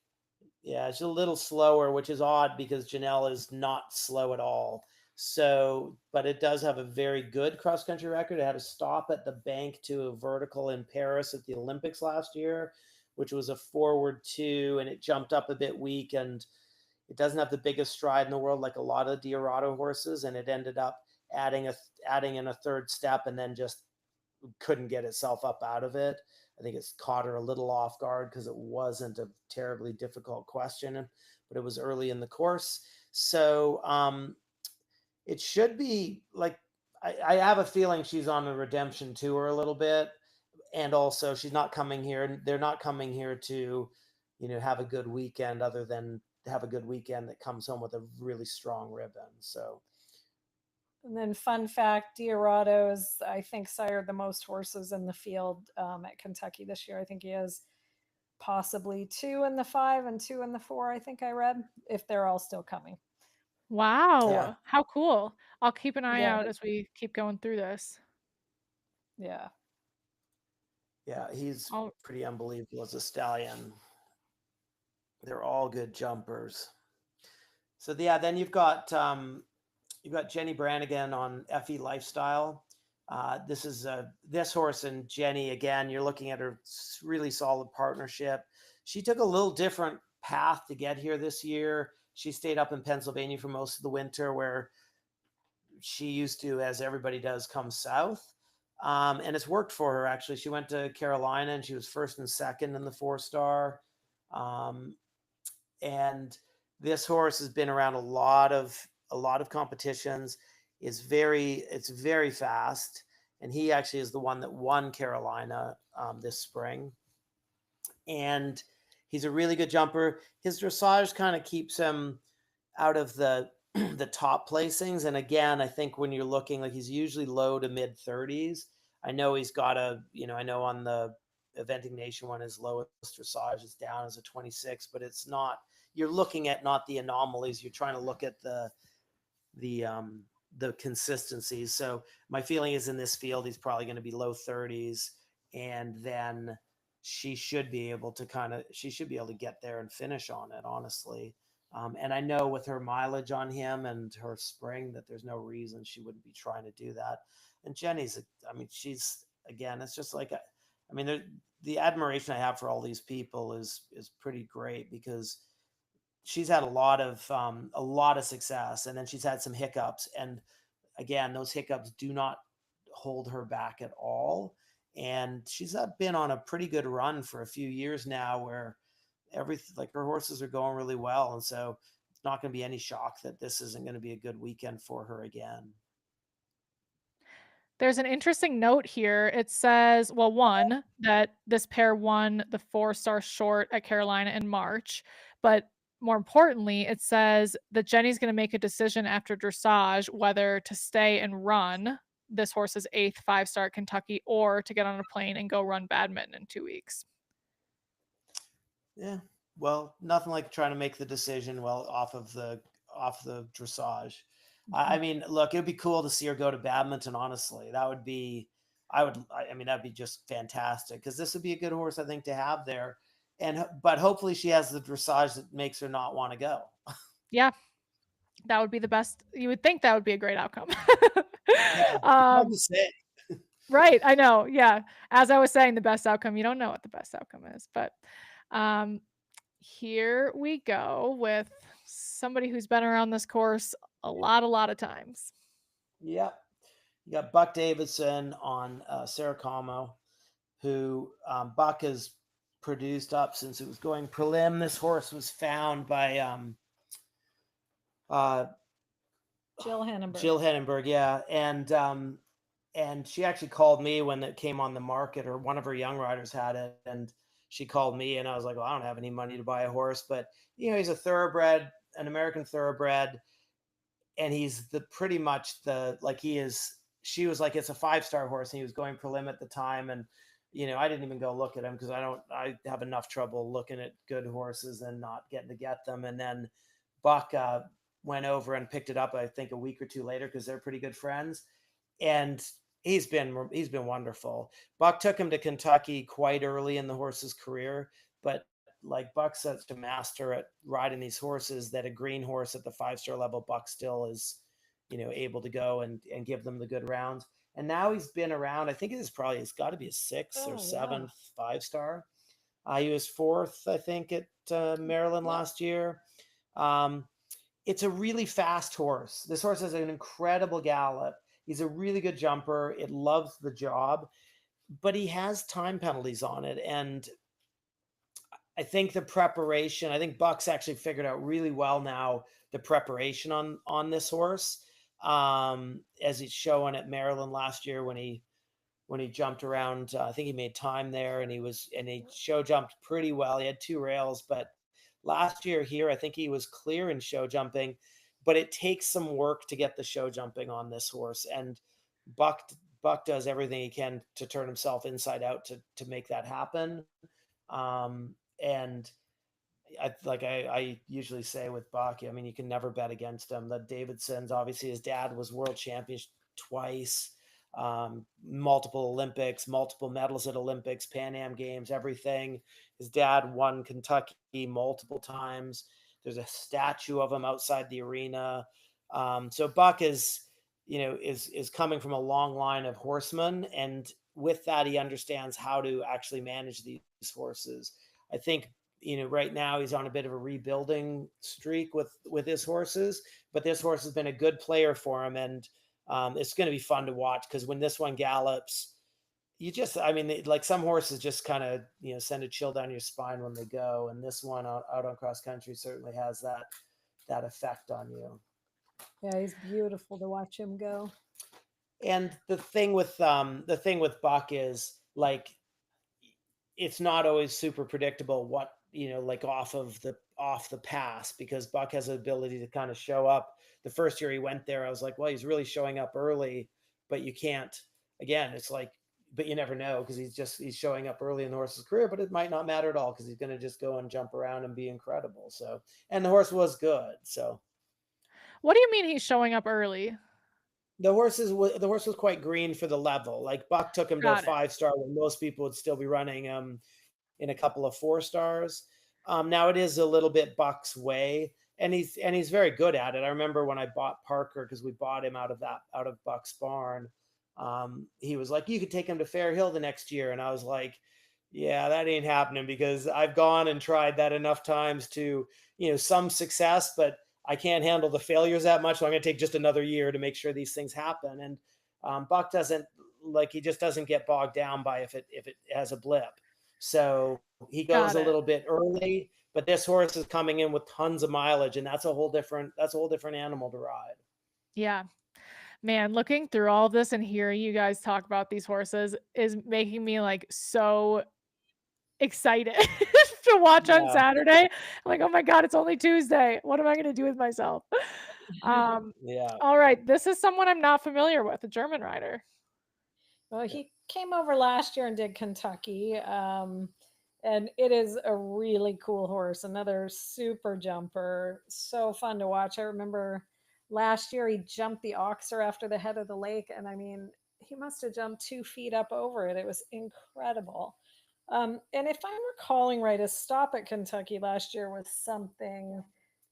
Yeah, it's a little slower, which is odd because Jonelle is not slow at all. So, but it does have a very good cross country record. It had a stop at the bank to a vertical in Paris at the Olympics last year, which was a forward 2, and it jumped up a bit weak, and it doesn't have the biggest stride in the world like a lot of Hiarado horses, and it ended up adding in a 3rd step and then just couldn't get itself up out of it. I think it's caught her a little off guard because it wasn't a terribly difficult question, but it was early in the course. So it should be I have a feeling she's on a redemption tour a little bit. And also she's not coming here. They're not coming here to, have a good weekend, other than have a good weekend that comes home with a really strong ribbon. So.
And then fun fact, Hiarado's, I think, sired the most horses in the field at Kentucky this year. I think he has possibly 2 in the 5 and 2 in the 4, I think I read, if they're all still coming.
Wow.
Yeah.
How cool. I'll keep an eye out as we keep going through this.
Yeah.
Yeah, he's pretty unbelievable as a stallion. They're all good jumpers. So then you've got Jennie Brannigan on FE Lifestyle. This horse and Jennie, again, you're looking at her really solid partnership. She took a little different path to get here this year. She stayed up in Pennsylvania for most of the winter, where she used to, as everybody does, come south. And it's worked for her, actually. She went to Carolina and she was 1st and 2nd in the 4-star. And this horse has been around a lot of competitions. It's very fast. And he actually is the one that won Carolina this spring. And He's a really good jumper. His dressage kind of keeps him out of the the top placings. And again, I think when you're looking, like, he's usually low to mid 30s. I know he's got I know on the Eventing Nation one, his lowest dressage is down as a 26, but it's not, you're looking at not the anomalies. You're trying to look at the consistencies. So my feeling is in this field, he's probably going to be low 30s. And then she should be able to get there and finish on it, honestly. And I know with her mileage on him and her spring that there's no reason she wouldn't be trying to do that. And Jennie's, she's, again, it's just like, the admiration I have for all these people is pretty great, because she's had a lot of success, and then she's had some hiccups. And again, those hiccups do not hold her back at all. And she's been on a pretty good run for a few years now, where her horses are going really well. And so it's not going to be any shock that this isn't going to be a good weekend for her again.
There's an interesting note here. It says, well, one, that this pair won the 4-star short at Carolina in March, but more importantly, it says that Jennie's going to make a decision after dressage whether to stay and run this horse's 8th 5-star at Kentucky, or to get on a plane and go run badminton in 2 weeks.
Yeah, well, nothing like trying to make the decision off the dressage. Look, it'd be cool to see her go to badminton. Honestly, that'd be just fantastic, because this would be a good horse, I think, to have there. But hopefully she has the dressage that makes her not want to go.
Yeah, that would be the best. You would think that would be a great outcome.
Yeah, hard to say.
Right, I know. Yeah, as I was saying, the best outcome. You don't know what the best outcome is, but here we go with somebody who's been around this course a lot of times.
Yep. You got Buck Davidson on Sorocaima, who Buck has produced up since it was going prelim. This horse was found by
Jill Hennenberg.
Jill Hennenberg, yeah. And she actually called me when it came on the market, or one of her young riders had it, and she called me, and I was like, well, I don't have any money to buy a horse, but he's a thoroughbred, an American thoroughbred, and he's she was like, it's a 5-star horse, and he was going prelim at the time. And I didn't even go look at him, because I have enough trouble looking at good horses and not getting to get them. And then Buck went over and picked it up, I think, a week or two later, because they're pretty good friends. And he's been wonderful. Buck took him to Kentucky quite early in the horse's career, but like, Buck's such a master at riding these horses that a green horse at the 5-star level, Buck still is, able to go and give them the good rounds. And now he's been around, I think it's got to be a 6th or 7th 5-star. He was 4th, I think, at Maryland last year. It's a really fast horse. This horse has an incredible gallop. He's a really good jumper. It loves the job, but he has time penalties on it. And I think Buck's actually figured out really well now the preparation on this horse, as he's showing at Maryland last year when he jumped around. I think he made time there, and he show jumped pretty well. He had 2 rails, but last year here, I think he was clear in show jumping, but it takes some work to get the show jumping on this horse. And Buck does everything he can to turn himself inside out to make that happen. And I usually say with Buck, you can never bet against him. The Davidsons, obviously, his dad was world champion twice, multiple Olympics, multiple medals at Olympics, Pan Am Games, everything. His dad won Kentucky multiple times. There's a statue of him outside the arena. So Buck is coming from a long line of horsemen, and with that, he understands how to actually manage these horses. I think right now he's on a bit of a rebuilding streak with his horses, but this horse has been a good player for him, and it's going to be fun to watch, because when this one gallops, some horses just kind of send a chill down your spine when they go, and this one out on cross country certainly has that effect on you.
Yeah, he's beautiful to watch him go.
And the thing with Buck is, like, it's not always super predictable what, like off the pass, because Buck has the ability to kind of show up. The first year he went there, I was like, well, he's really showing up early, but you can't, again, it's like, but you never know, because he's showing up early in the horse's career, but it might not matter at all, because he's going to just go and jump around and be incredible. So, and the horse was good. So
What do you mean he's showing up early?
the horse was quite green for the level. Like Buck took him to a
Got it.
5-star when most people would still be running in a couple of 4-stars. Now it is a little bit Buck's way, and he's very good at it. I remember when I bought Parker, because we bought him out of Buck's barn. He was like, you could take him to Fair Hill the next year, and I was like, yeah, that ain't happening, because I've gone and tried that enough times to, some success, but I can't handle the failures that much. So I'm going to take just another year to make sure these things happen. And Buck he just doesn't get bogged down by if it has a blip. So he goes a little bit early, but this horse is coming in with tons of mileage, and that's a whole different animal to ride.
Yeah. Man, looking through all of this and hearing you guys talk about these horses is making me like so excited to watch on Saturday. I'm like, oh my God, it's only Tuesday. What am I going to do with myself?
Yeah.
All right. This is someone I'm not familiar with, a German rider.
Well, he came over last year and did Kentucky. And it is a really cool horse. Another super jumper. So fun to watch. I remember last year he jumped the Oxer after the head of the lake. And I mean, he must have jumped 2 feet up over it. It was incredible. And if I'm recalling right, a stop at Kentucky last year was something.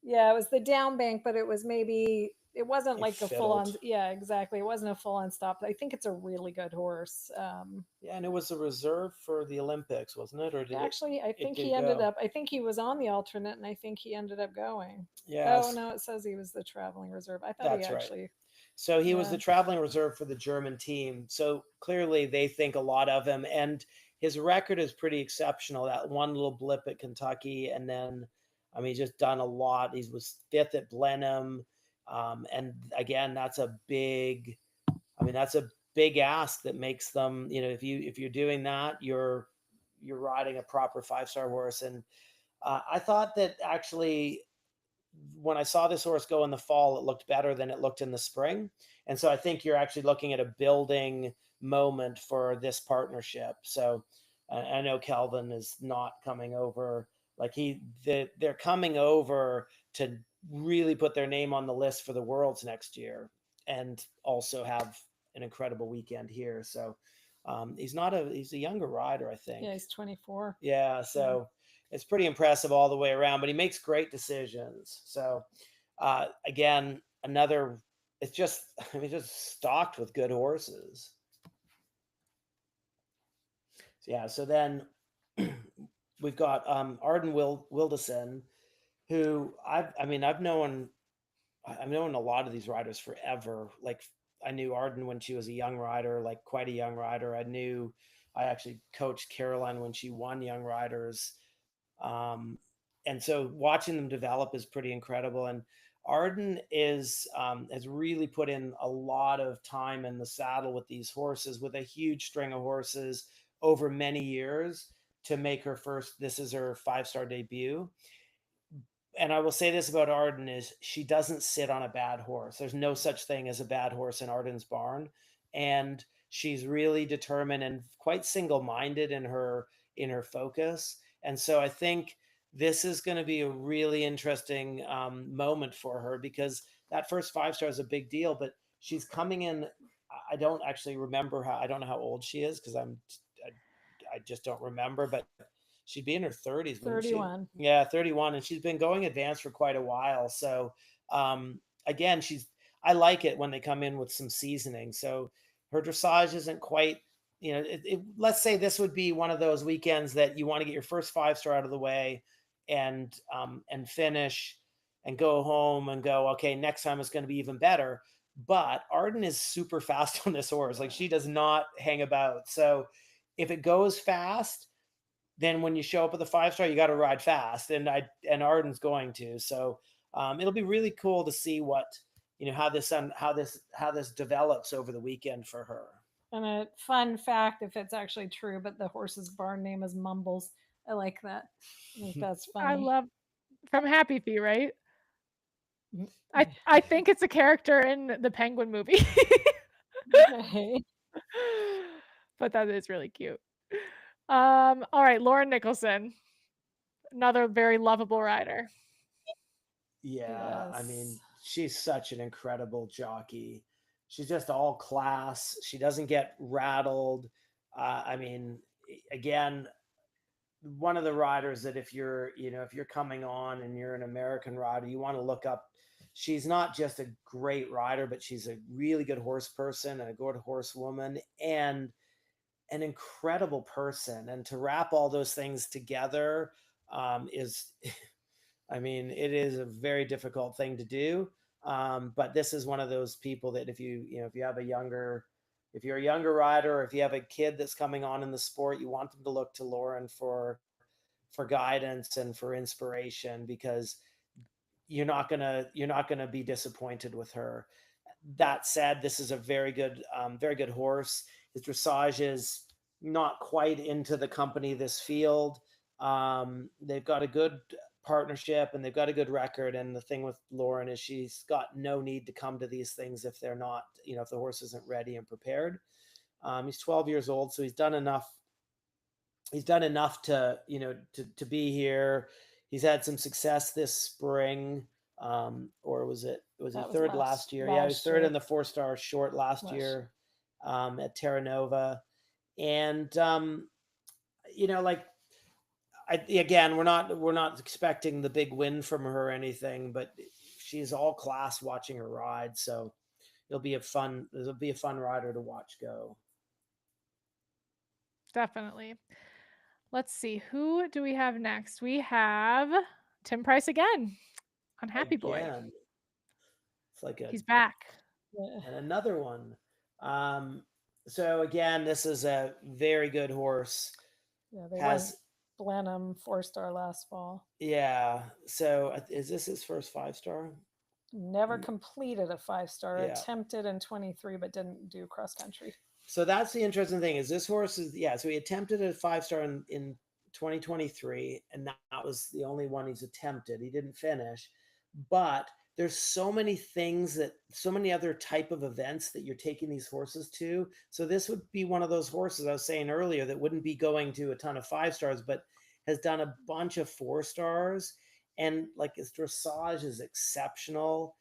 Yeah, it was the down bank, but it was maybe, it wasn't like a full on. Yeah, exactly. It wasn't a full on stop. I think it's a really good horse.
Yeah, and it was a reserve for the Olympics, wasn't it? Or did
actually, I think he ended up. I think he was on the alternate, and I think he ended up going.
Yeah.
Oh no, it says he was the traveling reserve. I thought he actually.
Right. So he was the traveling reserve for the German team. So clearly they think a lot of him, and his record is pretty exceptional. That one little blip at Kentucky, and then, I mean, he's just done a lot. He was 5th at Blenheim. And again, that's a big ask that makes them, if you're doing that, you're riding a proper 5-star horse. And I thought that actually, when I saw this horse go in the fall, it looked better than it looked in the spring. And so I think you're actually looking at a building moment for this partnership. So I know Kelvin is not coming over. Like they're coming over to really put their name on the list for the Worlds next year, and also have an incredible weekend here. So he's a younger rider, I think.
Yeah, he's 24.
Yeah. So it's pretty impressive all the way around, but he makes great decisions. So again, it's just stocked with good horses. So, yeah. So then we've got Arden Wildasin, who I've known a lot of these riders forever. Like, I knew Arden when she was a young rider, like quite a young rider. I actually coached Caroline when she won Young Riders. And so watching them develop is pretty incredible. And Arden has really put in a lot of time in the saddle with these horses, with a huge string of horses over many years, to make this is her 5-star debut. And I will say this about Arden, is she doesn't sit on a bad horse. There's no such thing as a bad horse in Arden's barn. And she's really determined and quite single-minded in her focus. And so I think this is going to be a really interesting moment for her, because that first 5-star is a big deal, but she's coming in. I don't actually remember I don't know how old she is, because I just don't remember, but she'd be in her 30s.
31.
Yeah, 31. And she's been going advanced for quite a while. So again, I like it when they come in with some seasoning. So her dressage isn't quite, let's say this would be one of those weekends that you want to get your first 5-star out of the way and finish and go home and go, okay, next time it's going to be even better. But Arden is super fast on this horse. Like, she does not hang about. So if it goes fast, then when you show up with a 5-star, you got to ride fast. And Arden's going to. So it'll be really cool to see what, how this develops over the weekend for her.
And a fun fact, if it's actually true, but the horse's barn name is Mumbles. I like that. I think that's funny.
I love from Happy Feet, right? I think it's a character in the Penguin movie.
Okay.
But that is really cute. All right, Lauren Nicholson, another very lovable rider.
Yeah, I
Yes.
mean, she's such an incredible jockey. She's just all class. She doesn't get rattled. I mean, again, one of the riders that if you're coming on and you're an American rider, you want to look up. She's not just a great rider, but she's a really good horse person and a good horsewoman and an incredible person. And to wrap all those things together is, I mean, it is a very difficult thing to do. But this is one of those people that if you're a younger rider, or if you have a kid that's coming on in the sport, you want them to look to Lauren for guidance and for inspiration, because you're not gonna be disappointed with her. That said, this is a very good horse. His dressage is not quite into the company this field. They've got a good partnership and they've got a good record. And the thing with Lauren is she's got no need to come to these things if they're not, if the horse isn't ready and prepared. He's 12 years old, so he's done enough. He's done enough to be here. He's had some success this spring. Or was he third last year? Yeah, he was third in the 4-star short last year at Terra Nova. And again, we're not expecting the big win from her or anything, but she's all class watching her ride. So it'll be a fun rider to watch go.
Definitely. Let's see, who do we have next? We have Tim Price again on Happy Boy.
It's like
he's back.
And another one. So again, this is a very good horse.
Yeah, they won Blenheim 4-star last fall.
Yeah. So is this his first 5-star?
Never completed a 5-star. Attempted in 23, but didn't do cross country.
So that's the interesting thing is this horse is, so he attempted a 5-star in 2023, and that was the only one he's attempted. He didn't finish, but there's so many other type of events that you're taking these horses to. So this would be one of those horses I was saying earlier that wouldn't be going to a ton of 5-stars, but has done a bunch of 4-stars, and like his dressage is exceptional.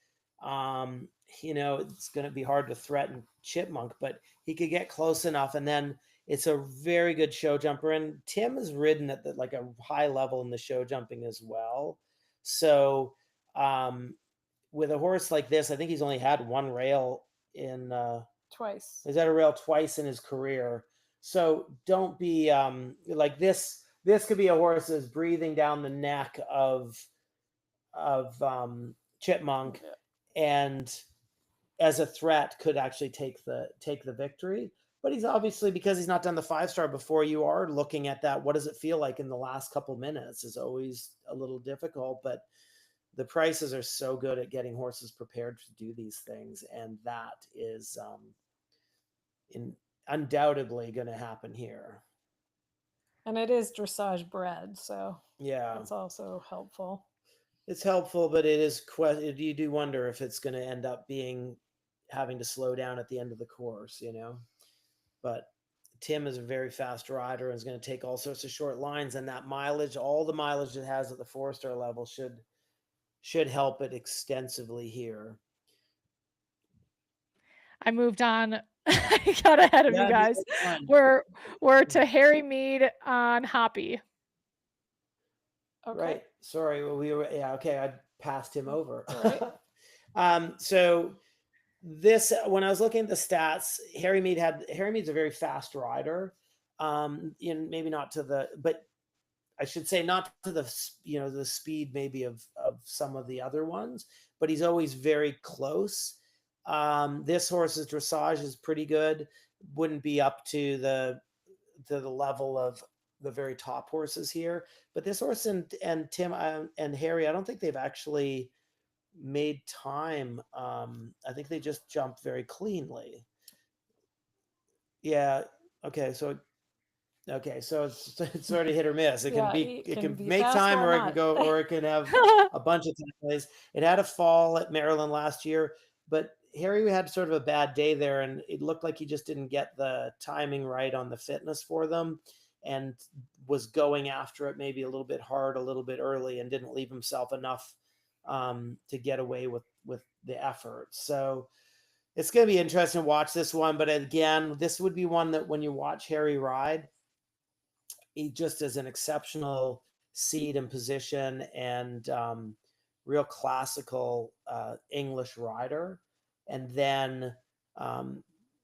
It's going to be hard to threaten Chipmunk, but he could get close enough. And then it's a very good show jumper. And Tim has ridden at a high level in the show jumping as well. So with a horse like this, I think he's only had one rail
twice.
He's had a rail twice in his career. So don't be like this. This could be a horse that's breathing down the neck of Chipmunk, and as a threat could actually take the victory. But he's obviously, because he's not done the 5-star before, you are looking at that. What does it feel like in the last couple minutes is always a little difficult, but the Prices are so good at getting horses prepared to do these things. And that is undoubtedly going to happen here.
And it is dressage bred, so
yeah,
it's also helpful.
It's helpful, but it is you do wonder if it's going to end up having to slow down at the end of the course, But Tim is a very fast rider and is going to take all sorts of short lines, and that mileage, all the mileage it has at the 4-star level should help it extensively here.
I moved on. I got ahead of you guys. We're to Harry Mead on Hoppy.
Okay.
Right. Sorry. Well, okay. I passed him over. Right. So this, when I was looking at the stats, Harry Mead's a very fast rider. Maybe not to the, but I should say not to the, the speed maybe of some of the other ones, but he's always very close. This horse's dressage is pretty good. Wouldn't be up to the level of the very top horses here, but this horse and Tim and Harry, I don't think they've actually made time. I think they just jumped very cleanly. Yeah. Okay. So it's sort of hit or miss. It
Yeah,
it
can
can
be
make
fast
time,
or
or it can
not.
go, or it can have a bunch of time. It had a fall at Maryland last year, but Harry had sort of a bad day there, and it looked like he just didn't get the timing right on the fitness for them, and was going after it maybe a little bit hard, a little bit early, and didn't leave himself enough to get away with the effort. So it's going to be interesting to watch this one. But again, this would be one that when you watch Harry ride, he just is an exceptional seat and position, and real classical English rider. And then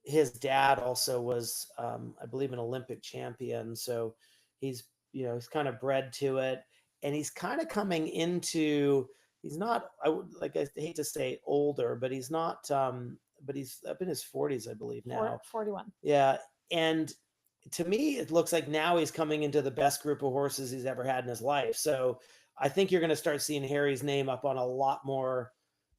his dad also was, I believe, an Olympic champion. So he's, he's kind of bred to it, and he's kind of coming into. He's not. I would like. I hate to say older, but he's not. But he's up in his 40s, I believe now.
41.
Yeah, and to me, it looks like now he's coming into the best group of horses he's ever had in his life. So I think you're going to start seeing Harry's name up on a lot more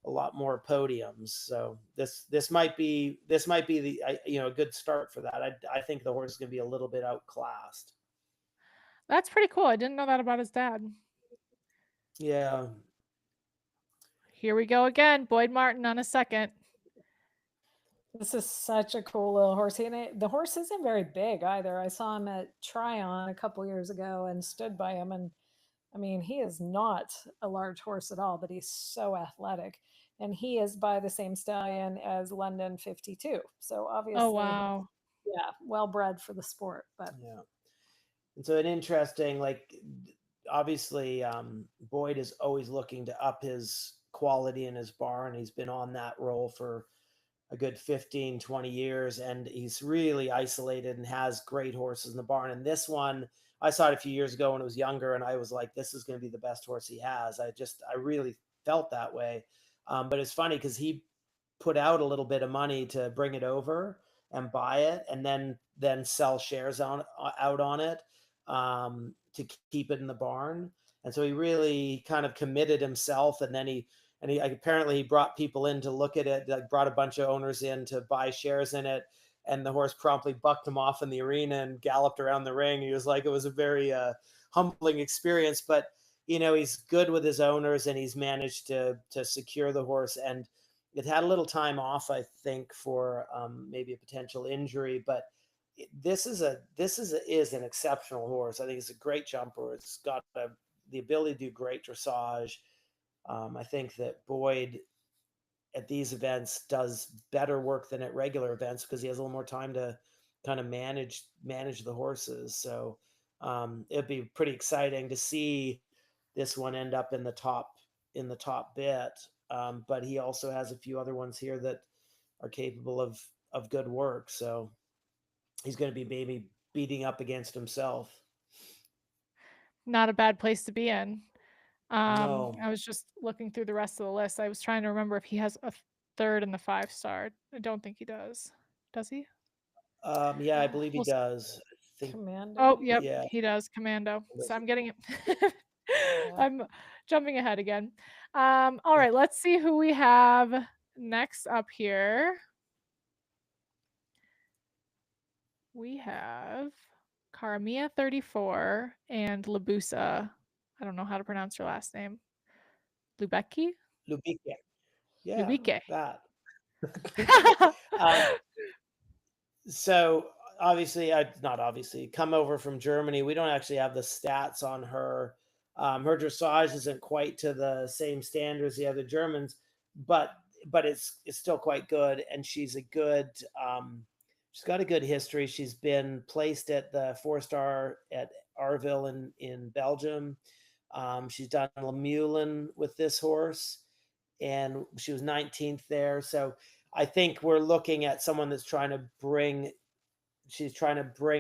podiums. So this might be the a good start for that. I think the horse is going to be a little bit outclassed.
That's pretty cool. I didn't know that about his dad.
Yeah.
Here we go again. Boyd Martin on a second.
This is such a cool little horse. The horse isn't very big either. I saw him at Tryon a couple years ago and stood by him. And I mean, he is not a large horse at all, but he's so athletic. And he is by the same stallion as London 52. So obviously,
Oh, wow.
Yeah, well bred for the sport. But
yeah. And so an interesting, obviously, Boyd is always looking to up his quality in his barn. He's been on that role for a good 15, 20 years, and he's really isolated and has great horses in the barn. And this one, I saw it a few years ago when I was younger, and I was like, this is going to be the best horse he has. I really felt that way. But it's funny because he put out a little bit of money to bring it over and buy it, and then sell shares out on it to keep it in the barn. And so he really kind of committed himself, and then he apparently brought people in to look at it, like brought a bunch of owners in to buy shares in it, and the horse promptly bucked him off in the arena and galloped around the ring. He was like, it was a very humbling experience, but he's good with his owners, and he's managed to secure the horse. And it had a little time off, I think, for maybe a potential injury, but this is an exceptional horse. I think it's a great jumper. It's got the ability to do great dressage. I think that Boyd at these events does better work than at regular events because he has a little more time to kind of manage the horses. So it'd be pretty exciting to see this one end up in the top bit. But he also has a few other ones here that are capable of good work. So he's going to be maybe beating up against himself.
Not a bad place to be in.
No.
I was just looking through the rest of the list. I was trying to remember if he has a third in the 5-star. I don't think he does. Does he?
Yeah, I believe he does. I think,
Commando.
Oh, yep,
yeah.
he does. Commando. So I'm getting it. I'm jumping ahead again. All right, let's see who we have next up here. We have Karamia 34 and Labusa. I don't know how to pronounce her last name. Lubecki?
Lubique. Yeah,
Lubique.
that. So obviously, not obviously, come over from Germany. We don't actually have the stats on her. Her dressage isn't quite to the same standard as the other Germans, but it's still quite good. And she's a good. She's got a good history. She's been placed at the 4-star at Arville in Belgium. She's done Lemulin with this horse, and she was 19th there. So I think we're looking at someone that's trying to bring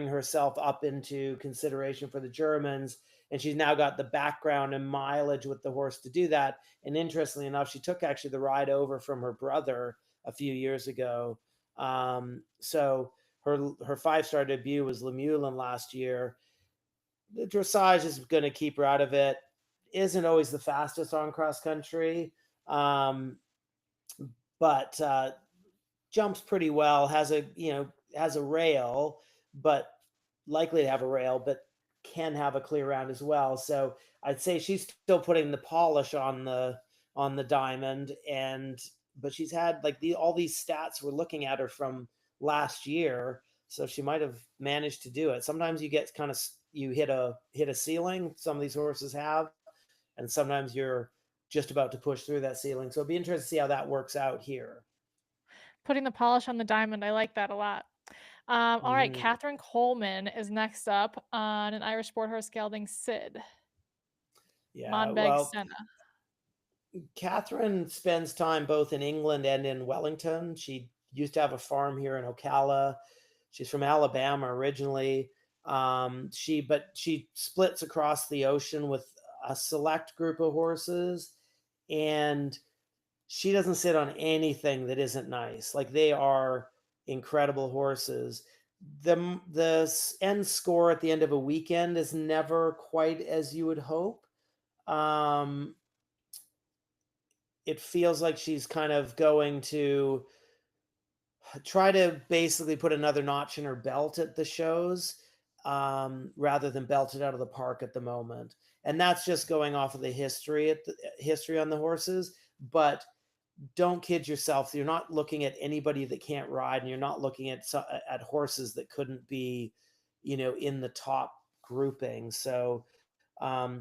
herself up into consideration for the Germans. And she's now got the background and mileage with the horse to do that. And interestingly enough, she took actually the ride over from her brother a few years ago. So her 5-star debut was Lemulin last year. The dressage is going to keep her out of it. Isn't always the fastest on cross country, but jumps pretty well. Has a has a rail, but likely to have a rail, but can have a clear round as well. So I'd say she's still putting the polish on the diamond, but she's had like all these stats we're looking at her from last year, so she might have managed to do it. Sometimes you get kind of you hit a ceiling. Some of these horses have, and sometimes you're just about to push through that ceiling. So it'd be interesting to see how that works out here.
Putting the polish on the diamond. I like that a lot. All right,
Mhm.
Catherine Coleman is next up on an Irish sport horse gelding Sid.
Yeah,
Monbeg
well,
Senna.
Catherine spends time both in England and in Wellington. She used to have a farm here in Ocala. She's from Alabama originally. But she splits across the ocean with a select group of horses, and she doesn't sit on anything that isn't nice. Like, they are incredible horses. The end score at the end of a weekend is never quite as you would hope. It feels like she's kind of going to try to basically put another notch in her belt at the shows, rather than belt it out of the park at the moment. And that's just going off of the history on the horses. But don't kid yourself. You're not looking at anybody that can't ride, and you're not looking at horses that couldn't be, in the top grouping. So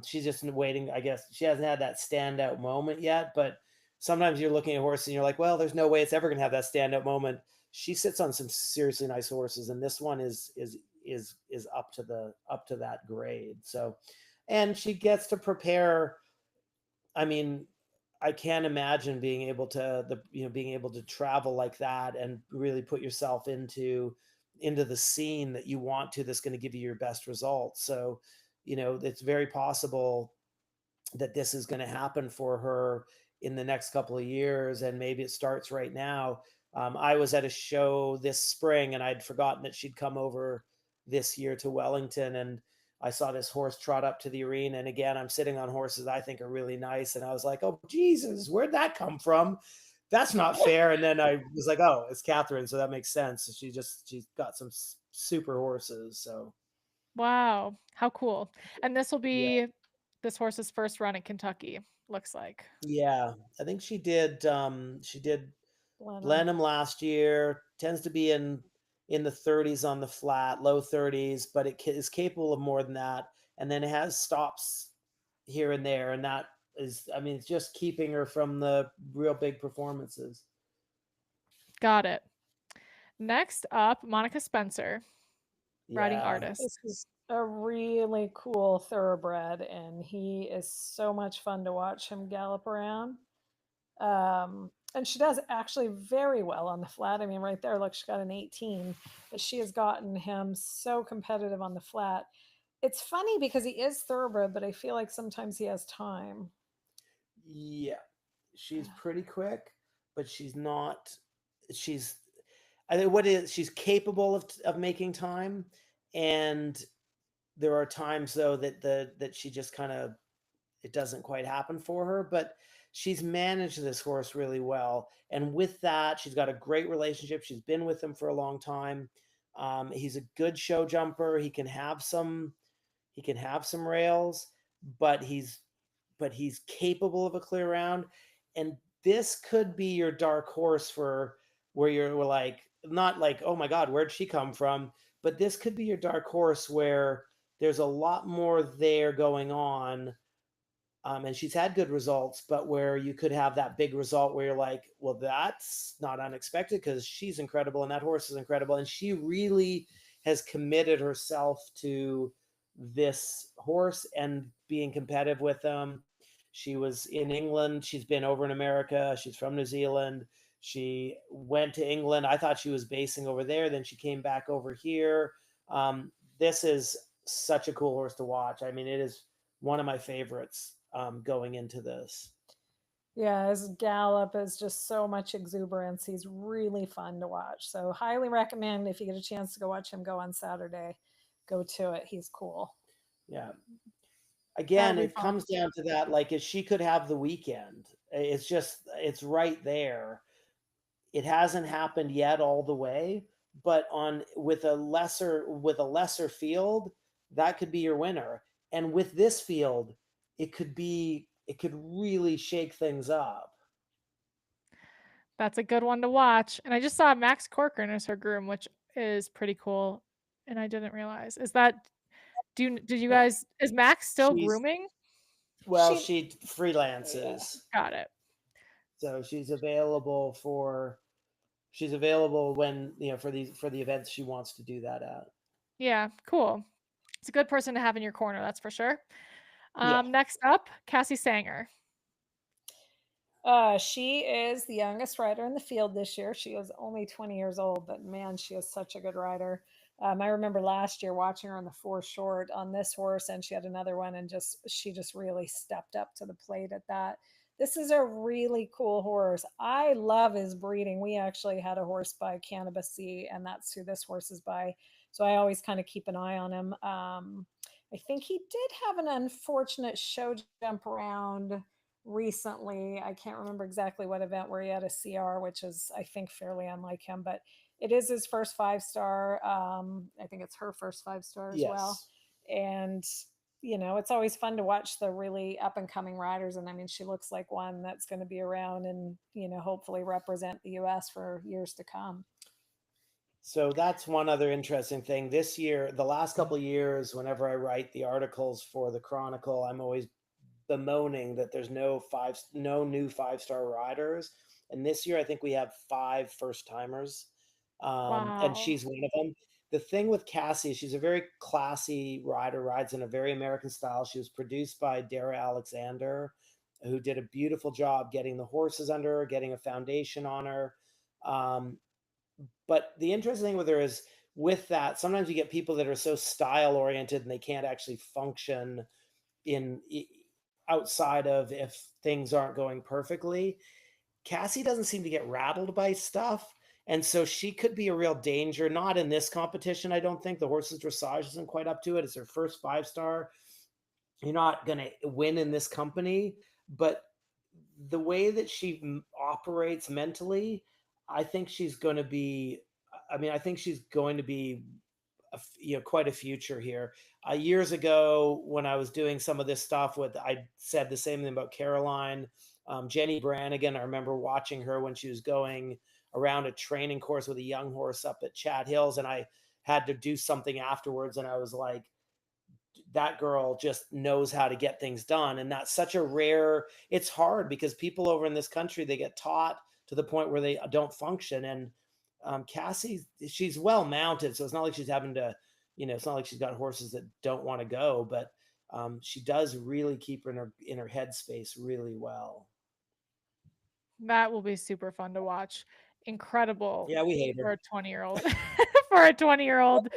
she's just waiting. I guess she hasn't had that standout moment yet, but sometimes you're looking at horses and you're like, well, there's no way it's ever going to have that standout moment. She sits on some seriously nice horses, and this one is up to that grade. So, and she gets to prepare. I mean, I can't imagine being able to travel like that and really put yourself into the scene that you want to, that's going to give you your best results. So, it's very possible that this is going to happen for her in the next couple of years, and maybe it starts right now. I was at a show this spring, and I'd forgotten that she'd come over this year to Wellington, and I saw this horse trot up to the arena. And again, I'm sitting on horses I think are really nice, and I was like, oh Jesus, where'd that come from? That's not fair. And then I was like, oh, it's Catherine, so that makes sense. She's got some super horses. So
Wow, how cool. And this will
yeah.
be this horse's first run in Kentucky, looks like.
Yeah, I think she did
Blenheim.
Blenheim last year. Tends to be in the 30s on the flat, low 30s, but it is capable of more than that. And then it has stops here and there, and that is, I mean, it's just keeping her from the real big performances.
Got it. Next up, Monica Spencer, riding
Yeah.
Artist.
This is a really cool thoroughbred, and he is so much fun to watch him gallop around. And she does actually very well on the flat. I mean, right there, look, she got an 18, but she has gotten him so competitive on the flat. It's funny because he is thoroughbred, but I feel like sometimes he has time.
Yeah. She's pretty quick, but she's not, she's, I think she's capable of making time. And there are times though that she just kind of, it doesn't quite happen for her, but she's managed this horse really well. And with that, she's got a great relationship. She's been with him for a long time. He's a good show jumper. He can have some rails, but he's capable of a clear round. And this could be your dark horse for where you're like, not like, oh my God, where'd she come from? But this could be your dark horse where there's a lot more there going on. And she's had good results, but where you could have that big result where you're like, well, that's not unexpected because she's incredible and that horse is incredible. And she really has committed herself to this horse and being competitive with them. She was in England. She's been over in America. She's from New Zealand. She went to England. I thought she was basing over there. Then she came back over here. This is such a cool horse to watch. I mean, it is one of my favorites going into this.
Yeah, his gallop is just so much exuberance. He's really fun to watch. So highly recommend, if you get a chance to go watch him go on Saturday, go to it. He's cool.
Yeah. Again, it
fun.
comes down to that, like, if she could have the weekend, it's right there. It hasn't happened yet all the way, but with a lesser field, that could be your winner. And with this field, it could really shake things up.
That's a good one to watch. And I just saw Max Corcoran as her groom, which is pretty cool. And I didn't realize. Is Max still
She's
grooming?
she freelances.
Got it.
So she's available when, for the events she wants to do that at.
Yeah, cool. It's a good person to have in your corner, that's for sure.
Yeah.
Next up, Cassie Sanger.
She is the youngest rider in the field this year. She is only 20 years old, but man, she is such a good rider. I remember last year watching her on the 4 short on this horse, and she had another one, and she just really stepped up to the plate at that. This is a really cool horse. I love his breeding. We actually had a horse by Cannabis Sea, and that's who this horse is by. So I always kind of keep an eye on him. I think he did have an unfortunate show jump around recently. I can't remember exactly what event where he had a CR, which is, I think, fairly unlike him, but it is his first 5-star. I think it's her first 5-star as well. And, it's always fun to watch the really up and coming riders. And I mean, she looks like one that's going to be around and, hopefully represent the US for years to come.
So that's one other interesting thing. This year, the last couple of years, whenever I write the articles for the Chronicle, I'm always bemoaning that there's no new 5-star riders. And this year, I think we have 5 first-timers.
Wow.
And she's one of them. The thing with Cassie, she's a very classy rider, rides in a very American style. She was produced by Dara Alexander, who did a beautiful job getting the horses under her, getting a foundation on her. But the interesting thing with her is, with that, sometimes you get people that are so style oriented and they can't actually function outside of if things aren't going perfectly. Cassie doesn't seem to get rattled by stuff. And so she could be a real danger, not in this competition. I don't think the horse's dressage isn't quite up to it. It's her first 5-star. You're not going to win in this company, but the way that she operates mentally, I think she's going to be quite a future here. Years ago, when I was doing some of this stuff I said the same thing about Caroline. Jennie Brannigan, I remember watching her when she was going around a training course with a young horse up at Chat Hills, and I had to do something afterwards, and I was like, that girl just knows how to get things done. And that's such a rare, it's hard because people over in this country, they get taught to the point where they don't function. And Cassie, she's well mounted, so it's not like she's having to, it's not like she's got horses that don't want to go, but she does really keep her in her headspace really well.
That will be super fun to watch. Incredible.
Yeah, we hate her.
For a 20-year-old for a 20-year-old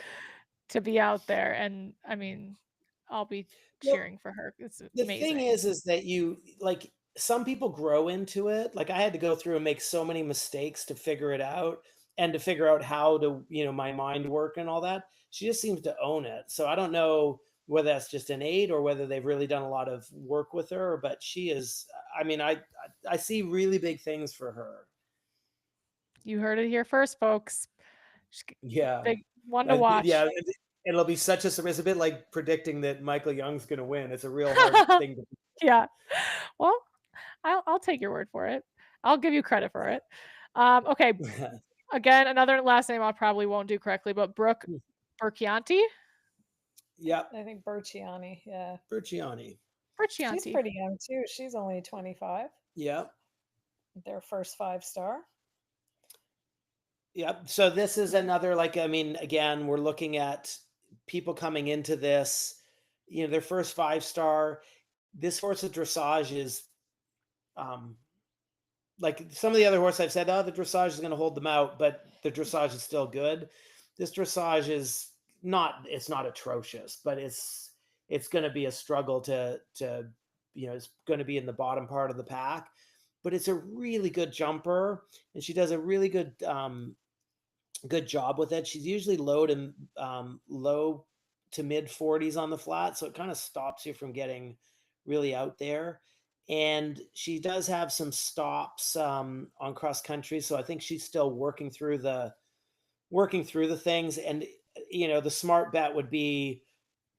to be out there. And I mean, I'll be cheering for her. It's
the
amazing.
thing is that some people grow into it. Like, I had to go through and make so many mistakes to figure it out and to figure out how to, my mind work and all that. She just seems to own it. So I don't know whether that's just innate or whether they've really done a lot of work with her, but she is, I see really big things for her.
You heard it here first, folks.
Yeah.
Big one to watch.
Yeah. It'll be such a surprise. It's a bit like predicting that Michael Young's going to win. It's a real hard thing to.
Yeah. Well, I'll take your word for it. I'll give you credit for it. Okay. Again, another last name I probably won't do correctly, but Brooke Burchianti.
Yeah.
I think Burchianti. Yeah.
Burchianti.
She's pretty young too. She's only 25.
Yeah.
Their first 5-star.
Yep. So this is another, again, we're looking at people coming into this, their first 5-star. This horse's dressage is, like some of the other horses I've said, the dressage is going to hold them out, but the dressage is still good. This dressage is it's not atrocious, but it's going to be a struggle to it's going to be in the bottom part of the pack, but it's a really good jumper, and she does a really good job with it. She's usually low to mid 40s on the flat, so it kind of stops you from getting really out there. And she does have some stops on cross country, so I think she's still working through the working through the things. And, the smart bet would be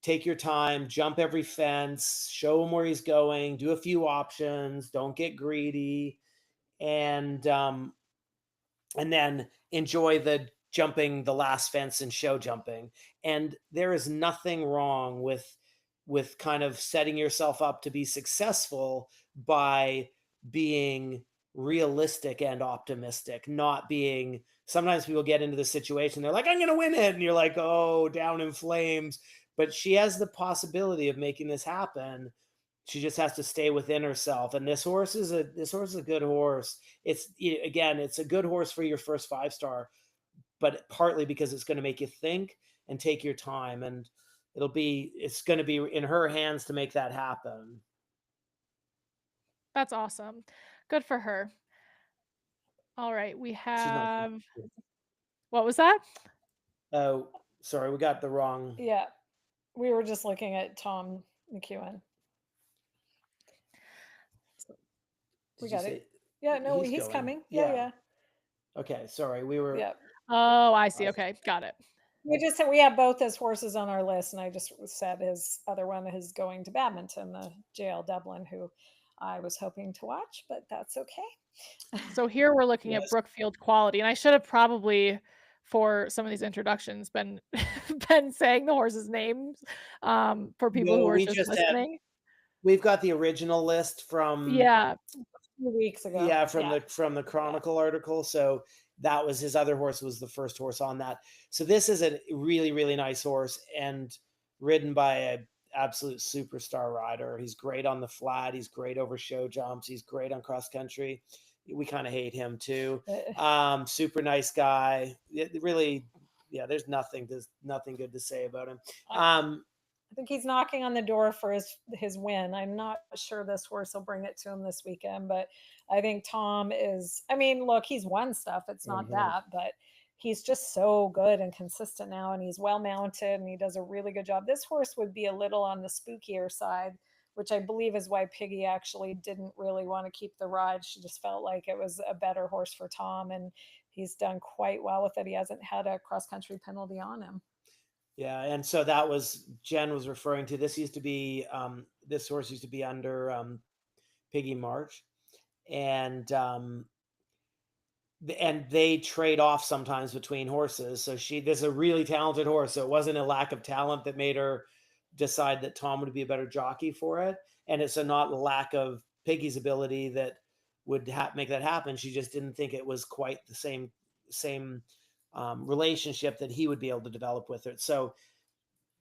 take your time, jump every fence, show him where he's going, do a few options, don't get greedy, and then enjoy the jumping the last fence and show jumping. And there is nothing wrong with kind of setting yourself up to be successful by being realistic and optimistic, not being, sometimes people get into the situation, they're like, I'm going to win it. And you're like, oh, down in flames. But she has the possibility of making this happen. She just has to stay within herself. And this horse is a good horse. It's, again, it's a good horse for your first 5-star, but partly because it's going to make you think and take your time. And it's going to be in her hands to make that happen.
That's awesome. Good for her. All right, we have, what was that?
Oh, sorry, we got the wrong.
Yeah, we were just looking at Tom McEwen. We got it. Yeah, no, he's coming. Yeah.
Okay, sorry, we were.
Yeah.
Oh, I see. Okay, got it.
We have both his horses on our list, and I just said his other one is going to Badminton, the JL Dublin, who I was hoping to watch, but that's okay.
So here we're looking at Brookfield quality, and I should have probably, for some of these introductions, been saying the horses' names for people who are just listening.
We've got the original list from
a
few weeks ago.
Yeah, from the Chronicle article. So that was his other horse, was the first horse on that. So this is a really, really nice horse and ridden by an absolute superstar rider. He's great on the flat. He's great over show jumps. He's great on cross country. We kind of hate him too. Super nice guy. Really, there's nothing good to say about him.
I think he's knocking on the door for his win. I'm not sure this horse will bring it to him this weekend, but I think Tom is, look, he's won stuff. It's not that, but he's just so good and consistent now, and he's well mounted and he does a really good job. This horse would be a little on the spookier side, which I believe is why Piggy actually didn't really want to keep the ride. She just felt like it was a better horse for Tom, and he's done quite well with it. He hasn't had a cross-country penalty on him.
Yeah, and so that was Jen was referring to. This used to be this horse used to be under Piggy March, and they trade off sometimes between horses. So this is a really talented horse. So it wasn't a lack of talent that made her decide that Tom would be a better jockey for it, and it's not a lack of Piggy's ability that would make that happen. She just didn't think it was quite the same relationship that he would be able to develop with it. So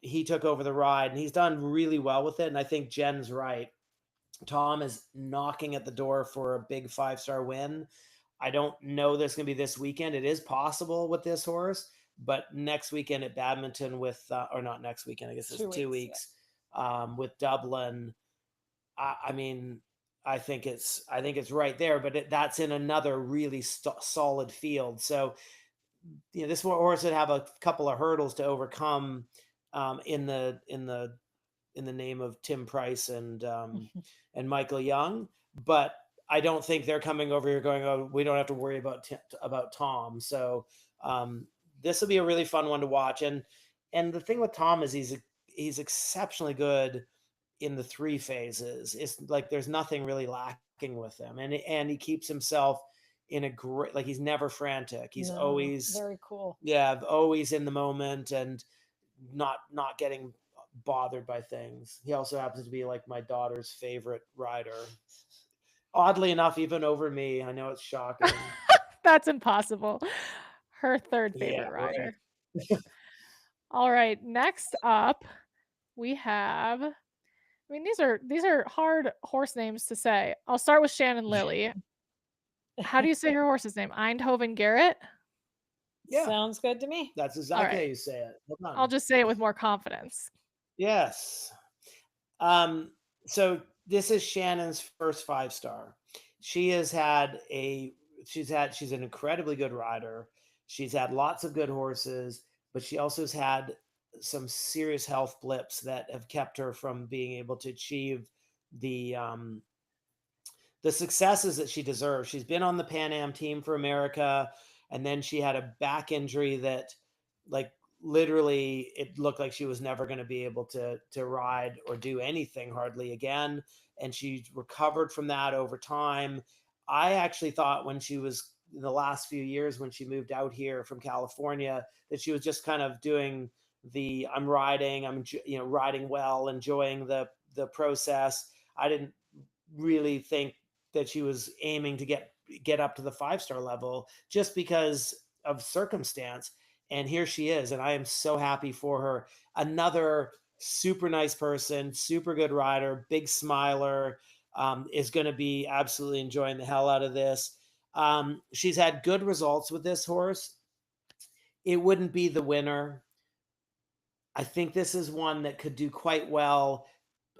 he took over the ride and he's done really well with it. And I think Jen's right. Tom is knocking at the door for a big 5-star win. I don't know there's going to be this weekend. It is possible with this horse, but next weekend at Badminton or not next weekend, I guess it's 2 weeks with Dublin. I think it's right there, but that's in another really solid field. So this horse would have a couple of hurdles to overcome in the name of Tim Price and Michael Jung, but I don't think they're coming over here going, oh, we don't have to worry about Tom. So this will be a really fun one to watch. And the thing with Tom is he's exceptionally good in the 3 phases. It's like there's nothing really lacking with him, and he keeps himself in a great, like he's never frantic. He's always
very cool.
Yeah, always in the moment and not getting bothered by things. He also happens to be like my daughter's favorite rider. Oddly enough, even over me. I know it's shocking.
That's impossible. Her third favorite rider. Right. All right, next up we have, these are hard horse names to say. I'll start with Shannon Lilly. How do you say her horse's name? Eindhoven Garrett?
Yeah. Sounds good to me.
That's exactly how you say it.
I'll just say it with more confidence.
Yes. So this is Shannon's first 5-star. She's an incredibly good rider. She's had lots of good horses, but she also has had some serious health blips that have kept her from being able to achieve the successes that she deserves. She's been on the Pan Am team for America, and then she had a back injury that, like, literally it looked like she was never going to be able to ride or do anything hardly again, and she recovered from that over time. I actually thought when she was in the last few years, when she moved out here from California, that she was just kind of doing the I'm riding well, enjoying the process. I didn't really think that she was aiming to get up to the 5-star level just because of circumstance. And here she is, and I am so happy for her. Another super nice person, super good rider, big smiler, is going to be absolutely enjoying the hell out of this. She's had good results with this horse. It wouldn't be the winner. I think this is one that could do quite well,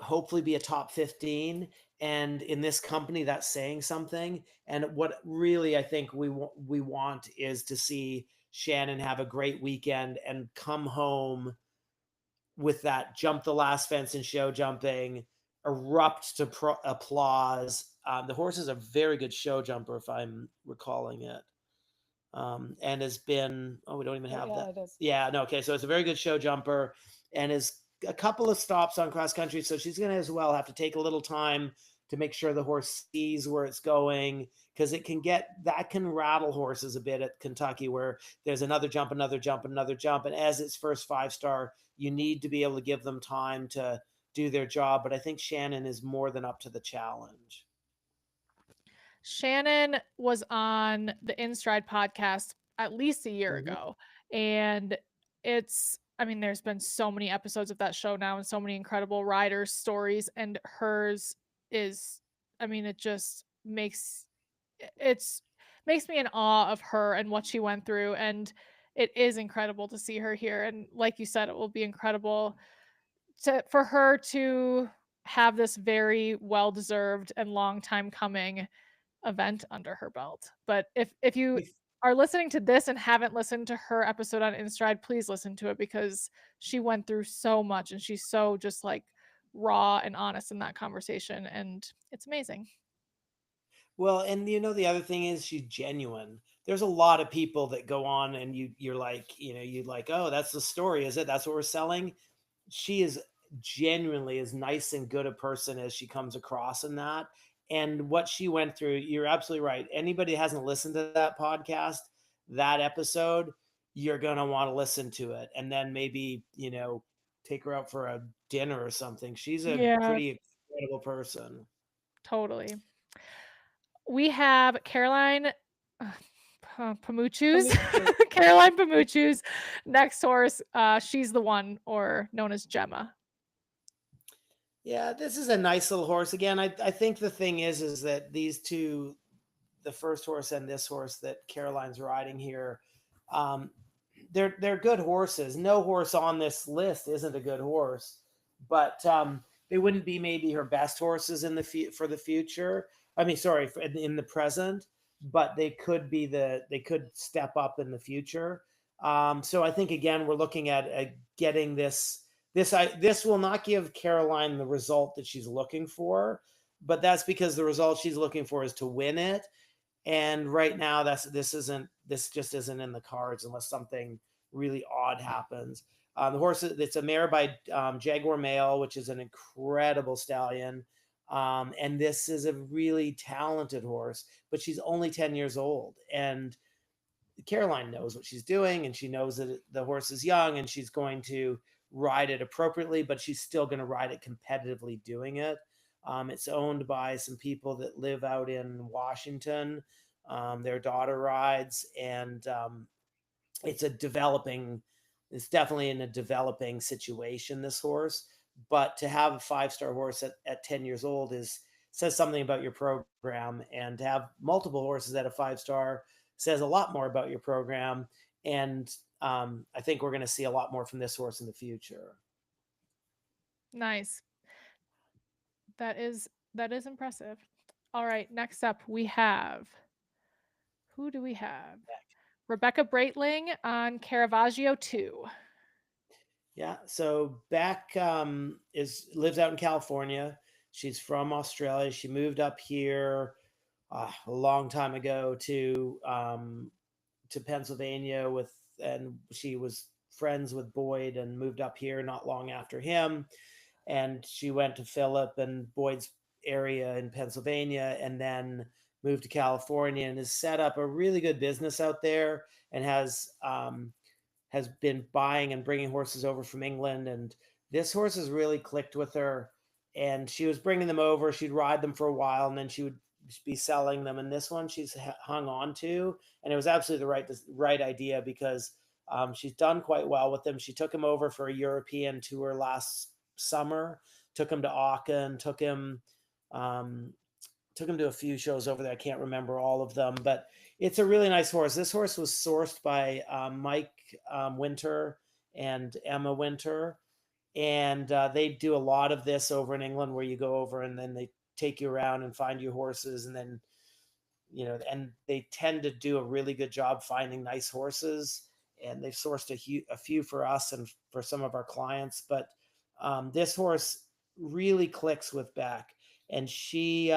hopefully be a top 15. And in this company, that's saying something. And what really I think we want is to see Shannon have a great weekend and come home with that jump the last fence and show jumping, erupt to applause. The horse is a very good show jumper, if I'm recalling it. And has been, we don't even have that.
It is.
Yeah, no, okay. So it's a very good show jumper and is a couple of stops on cross country. So she's going to as well have to take a little time to make sure the horse sees where it's going, because that can rattle horses a bit at Kentucky, where there's another jump, another jump, another jump. And as its first 5-star, you need to be able to give them time to do their job. But I think Shannon is more than up to the challenge.
Shannon was on the InStride podcast at least a year ago. And there's been so many episodes of that show now and so many incredible riders' stories. And hers is, it just makes me in awe of her and what she went through. And it is incredible to see her here. And like you said, it will be incredible for her to have this very well-deserved and long time coming event under her belt. But if you are listening to this and haven't listened to her episode on InStride, please listen to it, because she went through so much and she's so just like raw and honest in that conversation, and it's amazing.
Well, and the other thing is she's genuine. There's a lot of people that go on and you're like, you're like, oh, that's the story, is it? That's what we're selling. She is genuinely as nice and good a person as she comes across in that. And what she went through, you're absolutely right. Anybody hasn't listened to that podcast, that episode, you're going to want to listen to it. And then maybe, take her out for a dinner or something. She's a pretty incredible person.
Totally. We have Caroline Pamuccu's Caroline Pamuccu's next horse. She's the one, or known as Gemma.
Yeah, this is a nice little horse. Again, I think the thing is that these two, the first horse and this horse that Caroline's riding here, they're good horses. No horse on this list isn't a good horse, but they wouldn't be maybe her best horses for the future. In the present, but they could step up in the future. So I think again we're looking at getting this. This will not give Caroline the result that she's looking for, but that's because the result she's looking for is to win it. And right now this just isn't in the cards unless something really odd happens. The horse, it's a mare by Jaguar Male, which is an incredible stallion. And this is a really talented horse, but she's only 10 years old. And Caroline knows what she's doing, and she knows that the horse is young and she's going to ride it appropriately, but she's still going to ride it competitively doing it. It's owned by some people that live out in Washington. Their daughter rides, and it's definitely in a developing situation, this horse. But to have a 5-star horse at 10 years old says something about your program, and to have multiple horses at a 5-star says a lot more about your program. And I think we're going to see a lot more from this horse in the future.
Nice. That is impressive. All right, next up we have, who do we have? Rebecca Breitling on Caravaggio 2.
Yeah, so Beck lives out in California. She's from Australia. She moved up here a long time ago to to Pennsylvania and she was friends with Boyd and moved up here not long after him. And she went to Philip and Boyd's area in Pennsylvania, and then moved to California and has set up a really good business out there, and has been buying and bringing horses over from England. And this horse has really clicked with her, and she was bringing them over. She'd ride them for a while, and then she would be selling them. And this one she's hung on to, and it was absolutely the right idea, because she's done quite well with them. She took him over for a European tour last summer, took him to Aachen, took him to a few shows over there. I can't remember all of them, but it's a really nice horse. This horse was sourced by Mike Winter and Emma Winter, and they do a lot of this over in England, where you go over and then they take you around and find you horses, and then and they tend to do a really good job finding nice horses, and they've sourced a few for us and for some of our clients. But this horse really clicks with Beck, and she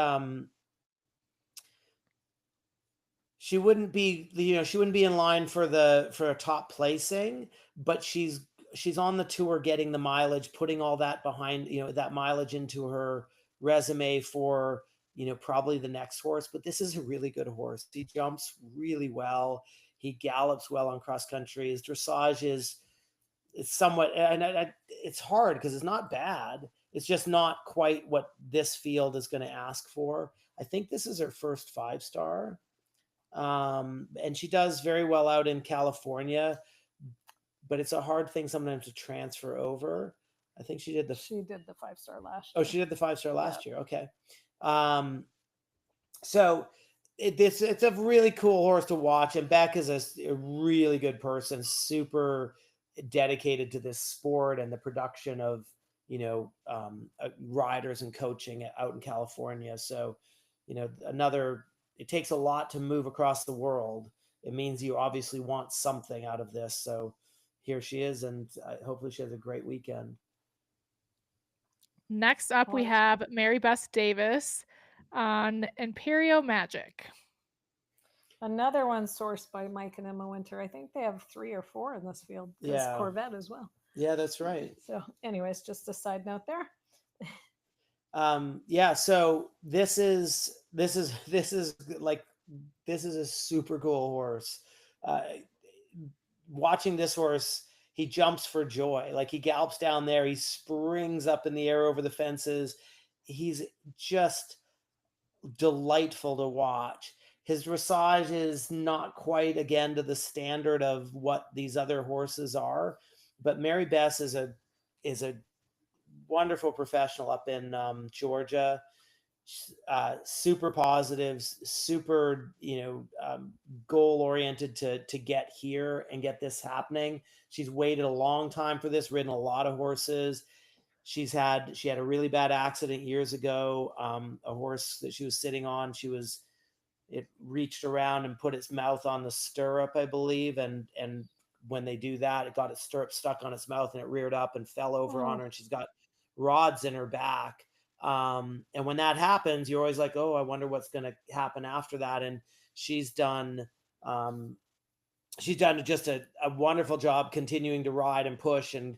wouldn't be she wouldn't be in line for a top placing, but she's on the tour, getting the mileage, putting all that behind that mileage into her resume for probably the next horse. But this is a really good horse. He jumps really well, he gallops well on cross country. His dressage is somewhat, and it's hard because it's not bad, it's just not quite what this field is going to ask for. I think this is her first 5-star. And she does very well out in California, but it's a hard thing sometimes to transfer over. I think she did the
5-star last year.
Oh, she did the 5-star last year. Okay. So it's a really cool horse to watch. And Beck is a really good person, super dedicated to this sport and the production of, riders and coaching out in California. So, it takes a lot to move across the world. It means you obviously want something out of this. So here she is, and hopefully she has a great weekend.
Next up, we have Mary Beth Davis on Imperio Magic.
Another one sourced by Mike and Emma Winter. I think they have 3 or 4 in this field. There's Corvett as well.
Yeah, that's right.
So anyways, just a side note there.
So this is a super cool horse. Watching this horse, he jumps for joy. Like, he gallops down there, he springs up in the air over the fences. He's just delightful to watch. His dressage is not quite, again, to the standard of what these other horses are, but Mary Beth is a wonderful professional up in Georgia. Super positive, super goal oriented to get here and get this happening. She's waited a long time for this, ridden a lot of horses. She had a really bad accident years ago. A horse that she was sitting on, it reached around and put its mouth on the stirrup, I believe, and when they do that, it got its stirrup stuck on its mouth, and it reared up and fell over on her, and she's got rods in her back. And when that happens, you're always like, oh, I wonder what's going to happen after that. And she's done just a wonderful job continuing to ride and push and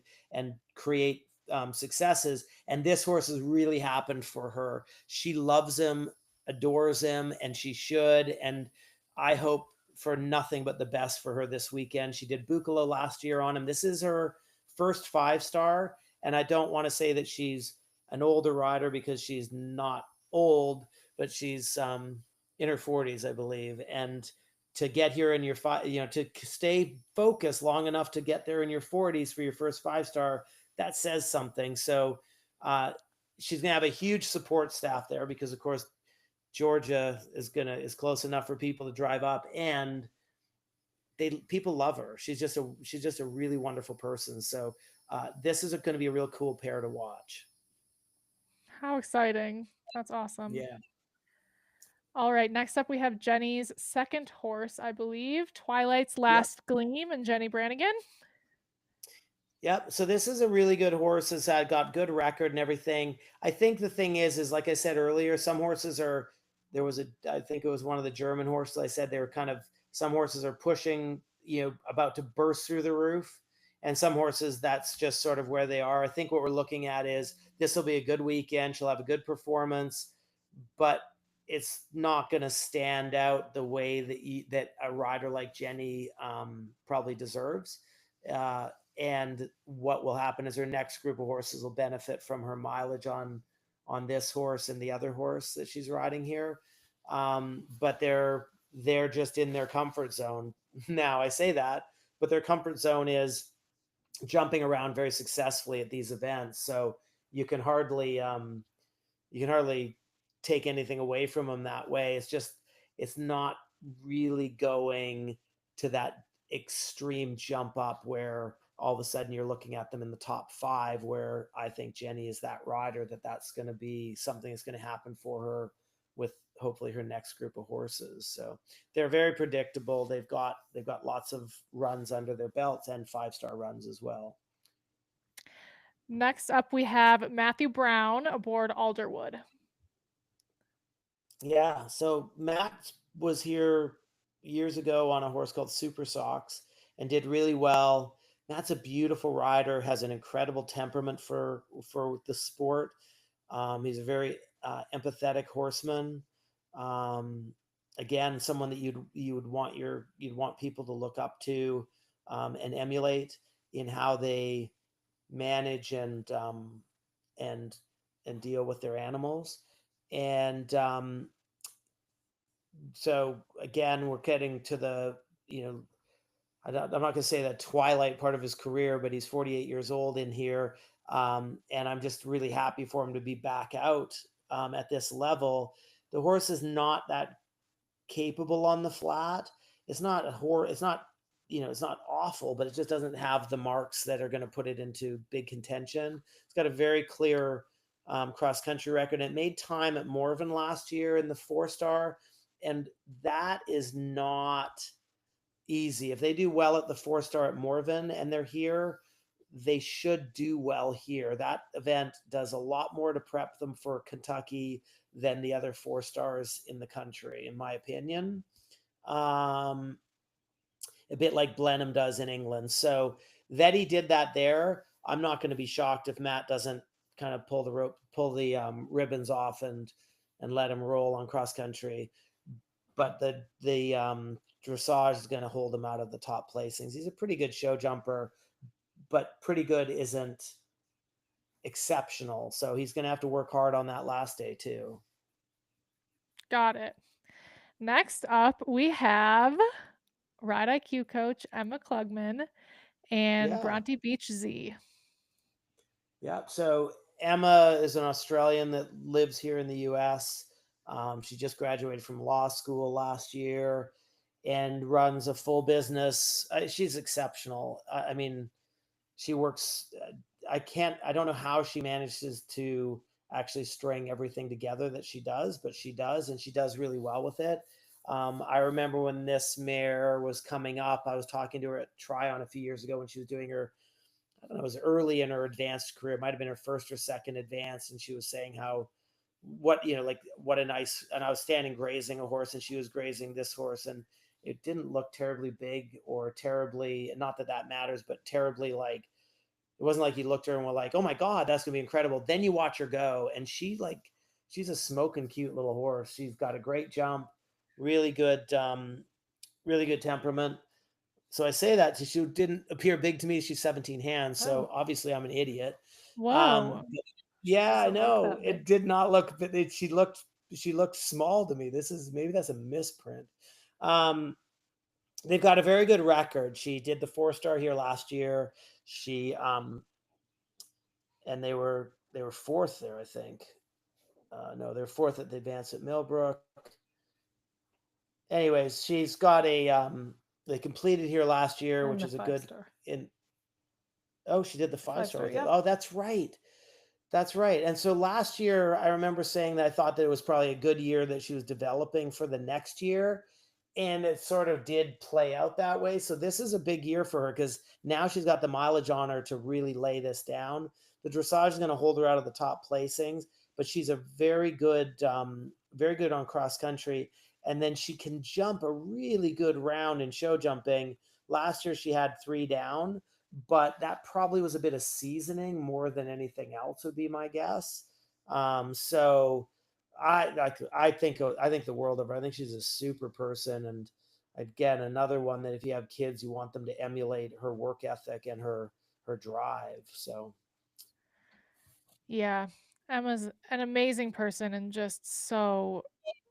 create successes. And this horse has really happened for her. She loves him, adores him, and she should. And I hope for nothing but the best for her this weekend. She did Buccolo last year on him. This is her first 5-star. And I don't want to say that she's an older rider, because she's not old, but she's in her 40s, I believe. And to get here in your to stay focused long enough to get there in your 40s for your first 5-star, that says something. So she's gonna have a huge support staff there, because of course Georgia is close enough for people to drive up, and people love her. She's just a really wonderful person. So this is going to be a real cool pair to watch.
How exciting. That's awesome.
Yeah.
All right. Next up, we have Jennie's second horse, I believe, Twilight's Last Gleam, and Jennie Brannigan.
Yep. So this is a really good horse. Has got good record and everything. I think the thing is like I said earlier, some horses I think it was one of the German horses I said they were kind of Some horses are pushing, about to burst through the roof. And some horses, that's just sort of where they are. I think what we're looking at is this will be a good weekend. She'll have a good performance, but it's not going to stand out the way that a rider like Jennie probably deserves. And what will happen is her next group of horses will benefit from her mileage on this horse and the other horse that she's riding here. But they're just in their comfort zone. Now I say that, but their comfort zone is jumping around very successfully at these events. So you can hardly take anything away from them that way. It's not really going to that extreme jump up where all of a sudden you're looking at them in the top 5, where I think Jennie is that rider that's going to be something that's going to happen for her with hopefully her next group of horses. So they're very predictable. They've got lots of runs under their belts and 5-star runs as well.
Next up, we have Matthew Brown aboard Alderwood.
Yeah, so Matt was here years ago on a horse called Super Sox and did really well. Matt's a beautiful rider, has an incredible temperament for the sport. He's a very empathetic horseman. Again, someone that you'd want people to look up to and emulate in how they manage and deal with their animals. And so again, we're getting to the, I'm not going to say the twilight part of his career, but he's 48 years old in here. And I'm just really happy for him to be back out at this level. The horse is not that capable on the flat. It's not it's not awful, but it just doesn't have the marks that are going to put it into big contention. It's got a very clear cross-country record. It made time at Morven last year in the 4-star, and that is not easy. If they do well at the 4-star at Morven and they're here, they should do well here. That event does a lot more to prep them for Kentucky than the other 4-stars in the country, in my opinion. A bit like Blenheim does in England. So that he did that there, I'm not going to be shocked if Matt doesn't kind of pull the ribbons off and let him roll on cross country. But the dressage is going to hold him out of the top placings. He's a pretty good show jumper, but pretty good isn't exceptional. So he's going to have to work hard on that last day too.
Got it. Next up, we have Ride IQ coach Emma Klugman and Bronte Beach Z.
Yeah. So Emma is an Australian that lives here in the U.S. She just graduated from law school last year and runs a full business. She's exceptional. I mean, she works. I don't know how she manages to actually string everything together that she does, but she does, and she does really well with it. I remember when this mare was coming up, I was talking to her at Tryon a few years ago when she was doing her, I don't know, it was early in her advanced career. It might've been her first or second advanced. And she was saying what a nice, and I was standing grazing a horse and she was grazing this horse, and it didn't look terribly big or terribly, not that matters, but terribly like, it wasn't like you looked at her and were like, oh my God, that's gonna be incredible. Then you watch her go and she's a smoking cute little horse. She's got a great jump, really good temperament. So I say that she didn't appear big to me. She's 17 hands. So obviously I'm an idiot.
Whoa.
Yeah, I know. It did not look, but she looked small to me. Maybe that's a misprint. They've got a very good record. She did the 4-star here last year. She, and they were fourth there, I think. No, they're fourth at the advance at Millbrook. Anyways, she's got they completed here last year, which is a good she did the 5-star.
Yep.
Oh, that's right. That's right. And so last year, I remember saying that I thought that it was probably a good year that she was developing for the next year. And it sort of did play out that way. So this is a big year for her because now she's got the mileage on her to really lay this down. The dressage is going to hold her out of the top placings, but she's a very good very good on cross country. And then she can jump a really good round in show jumping. Last year she had 3 down, but that probably was a bit of seasoning more than anything else would be my guess. So I think the world of her. I think she's a super person, and again, another one that if you have kids, you want them to emulate her work ethic and her drive. So
Yeah. Emma's an amazing person and just so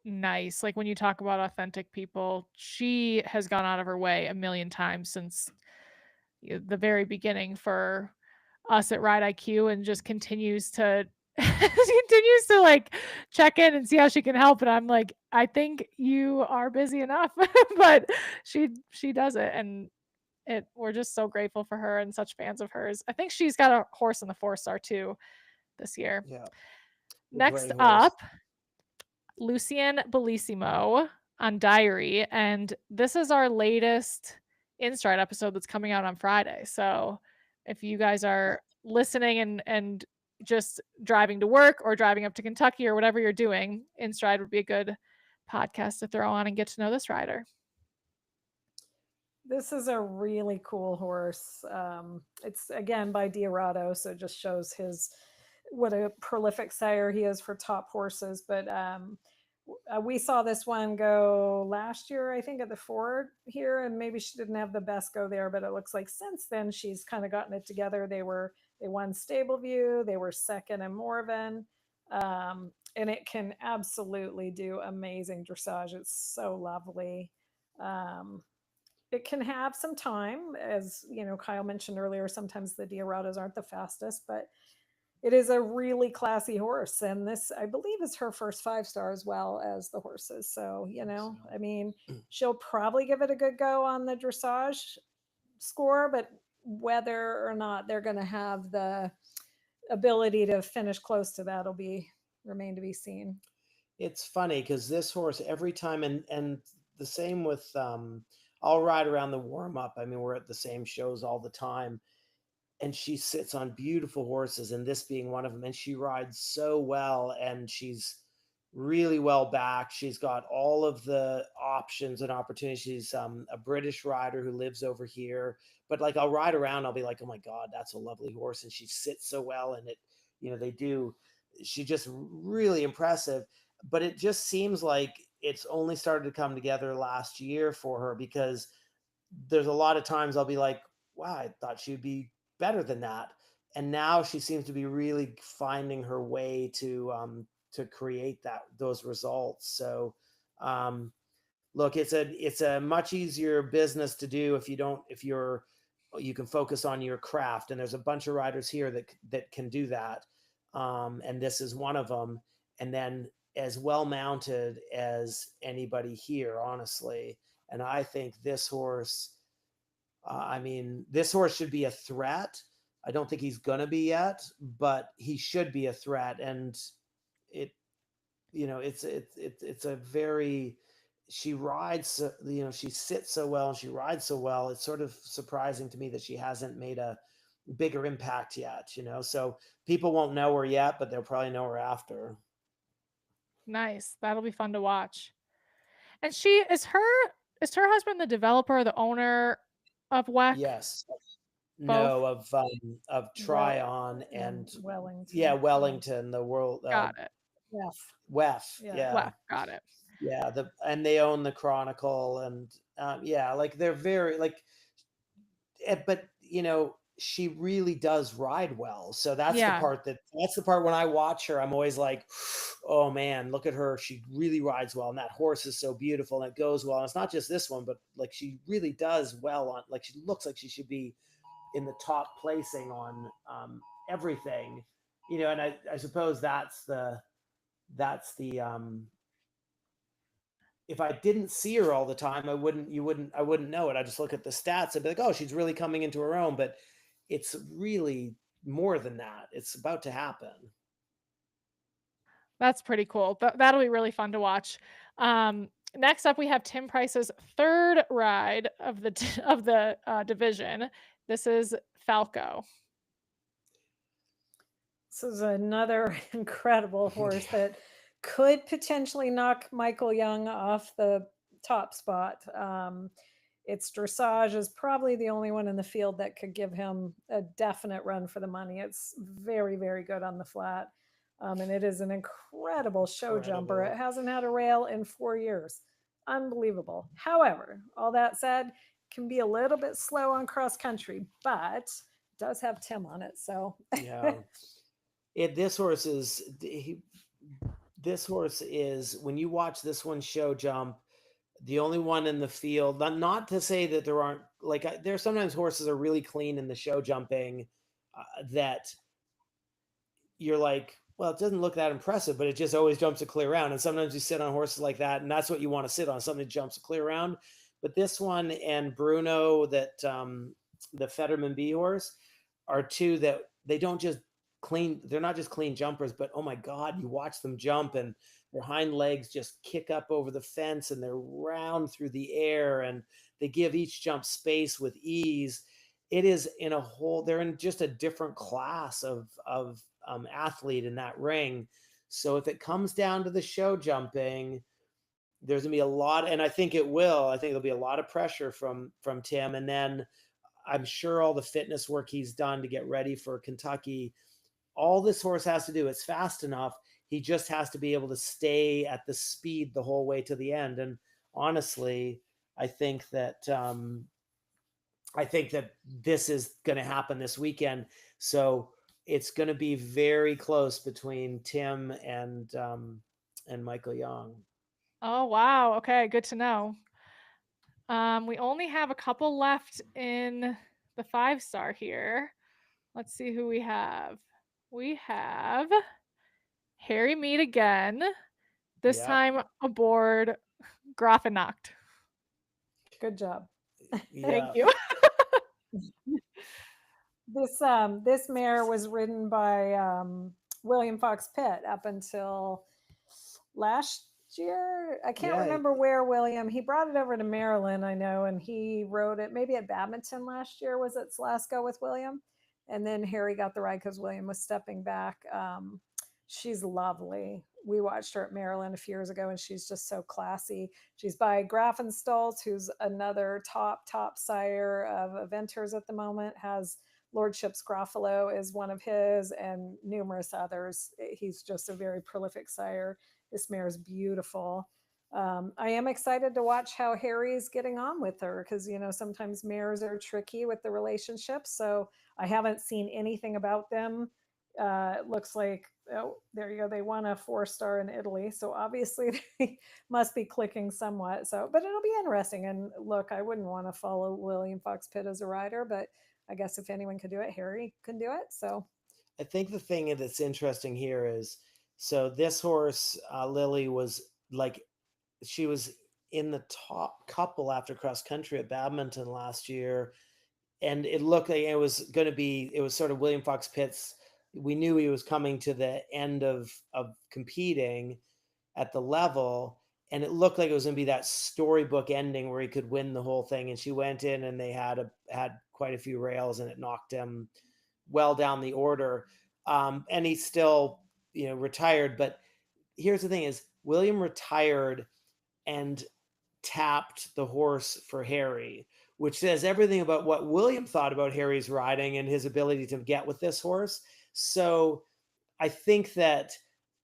nice. Like when you talk about authentic people, she has gone out of her way a million times since the very beginning for us at Ride IQ, and just continues to continues to like check in and see how she can help. And I'm like, I think you are busy enough, but she does it, and we're just so grateful for her and such fans of hers. I think she's got a horse in the 4-star too this year.
yeah, a
Next
great horse.
up, Lucien Bellissimo on Diary, and this is our latest InStride episode that's coming out on Friday. So if you guys are listening and just driving to work or driving up to Kentucky or whatever you're doing, InStride would be a good podcast to throw on and get to know this rider.
This is a really cool horse. It's again by Hiarado, so it just shows what a prolific sire he is for top horses. But we saw this one go last year, I think, at the Ford here, and maybe she didn't have the best go there, but it looks like since then she's kind of gotten it together. They won Stable View, they were second in Morven, and it can absolutely do amazing dressage. It's so lovely. It can have some time, as Kyle mentioned earlier. Sometimes the Hiarados aren't the fastest, but it is a really classy horse, and this, I believe, is her first 5-star as well as the horses. So I mean, she'll probably give it a good go on the dressage score, but whether or not they're going to have the ability to finish close to that will remain to be seen.
It's funny because this horse every time, and the same with I'll ride around the warm up. I mean, we're at the same shows all the time, and she sits on beautiful horses, and this being one of them. And she rides so well, and she's really well backed. She's got all of the options and opportunities. She's a British rider who lives over here, but like I'll ride around, I'll be like, oh my God, that's a lovely horse. And she sits so well, and she's just really impressive. But it just seems like it's only started to come together last year for her, because there's a lot of times I'll be like, wow, I thought she'd be better than that. And now she seems to be really finding her way to create those results. So look, it's a much easier business to do if you can focus on your craft. And there's a bunch of riders here that can do that. And this is one of them. And then as well mounted as anybody here, honestly. And I think this horse, this horse should be a threat. I don't think he's going to be yet, but he should be a threat. And it's a very, she rides, she sits so well and she rides so well. It's sort of surprising to me that she hasn't made a bigger impact yet, so people won't know her yet, but they'll probably know her after.
Nice. That'll be fun to watch. And is her husband the developer, the owner of WEC?
Yes.
Both?
No, of Tryon and
Wellington.
Yeah, Wellington, the world.
Got it.
WEF.
Yeah. WEF, got it.
Yeah, and they own the Chronicle, and like they're very like, but she really does ride well. So that's the part when I watch her, I'm always like, oh man, look at her. She really rides well. And that horse is so beautiful and it goes well. And it's not just this one, but like she really does well on, like she looks like she should be in the top placing on everything, and I suppose that's the if I didn't see her all the time, I wouldn't know it. I just look at the stats and be like, oh, she's really coming into her own. But it's really more than that. It's about to happen.
That's pretty cool. That'll be really fun to watch. Next up, we have Tim Price's third ride of the division. This is Falco.
This is another incredible horse that could potentially knock Michael Jung off the top spot. Its dressage is probably the only one in the field that could give him a definite run for the money. It's very, very good on the flat. And it is an incredible show jumper. It hasn't had a rail in 4 years. Unbelievable. However, all that said, can be a little bit slow on cross country, but does have Tim on it. So
yeah, this horse is when you watch this one show jump, the only one in the field. Not to say that there aren't, like, there's sometimes horses are really clean in the show jumping that you're like, well, it doesn't look that impressive, but it just always jumps a clear round. And sometimes you sit on horses like that, and that's what you want to sit on, something that jumps a clear round. But this one and Bruno, that the Fedarman B horse, are two that they don't just clean. They're not just clean jumpers, but oh my God, you watch them jump and their hind legs just kick up over the fence and they're round through the air and they give each jump space with ease. It is in a whole, they're in just a different class of athlete in that ring. So if it comes down to the show jumping, there's gonna be a lot, and I think it will. I think there'll be a lot of pressure from Tim, and then I'm sure all the fitness work he's done to get ready for Kentucky. All this horse has to do, it's fast enough. He just has to be able to stay at the speed the whole way to the end. And honestly, I think that this is going to happen this weekend. So it's going to be very close between Tim and Michael Jung.
Oh, wow. Okay, good to know. We only have a couple left in the 5-star here. Let's see who we have. We have Harry Mead again, this time aboard Grafenacht.
Good job.
Thank you.
This mare was ridden by William Fox Pitt up until last year. I can't remember where William, he brought it over to Maryland, I know, and he rode it maybe at Badminton last year was its last go with William. And then Harry got the ride because William was stepping back. She's lovely. We watched her at Maryland a few years ago, and she's just so classy. She's by Grafenstolz, who's another top sire of eventers at the moment, has Lordship's Gruffalo is one of his, and numerous others. He's just a very prolific sire. This mare is beautiful. I am excited to watch how Harry's getting on with her, because, you know, sometimes mares are tricky with the relationship. So I haven't seen anything about them. It looks like, oh, there you go. They won a 4-star in Italy. So obviously they must be clicking somewhat. So, but it'll be interesting. And look, I wouldn't want to follow William Fox Pitt as a rider, but I guess if anyone could do it, Harry can do it. So
I think the thing that's interesting here is, so this horse, Lily, was like, she was in the top couple after cross country at Badminton last year. And it looked like it was going to be, it was sort of William Fox Pitt's, we knew he was coming to the end of competing at the level. And it looked like it was going to be that storybook ending where he could win the whole thing. And she went in and they had quite a few rails, and it knocked him well down the order. And he's still, you know, retired. But here's the thing is, William retired and tapped the horse for Harry, which says everything about what William thought about Harry's riding and his ability to get with this horse. So I think that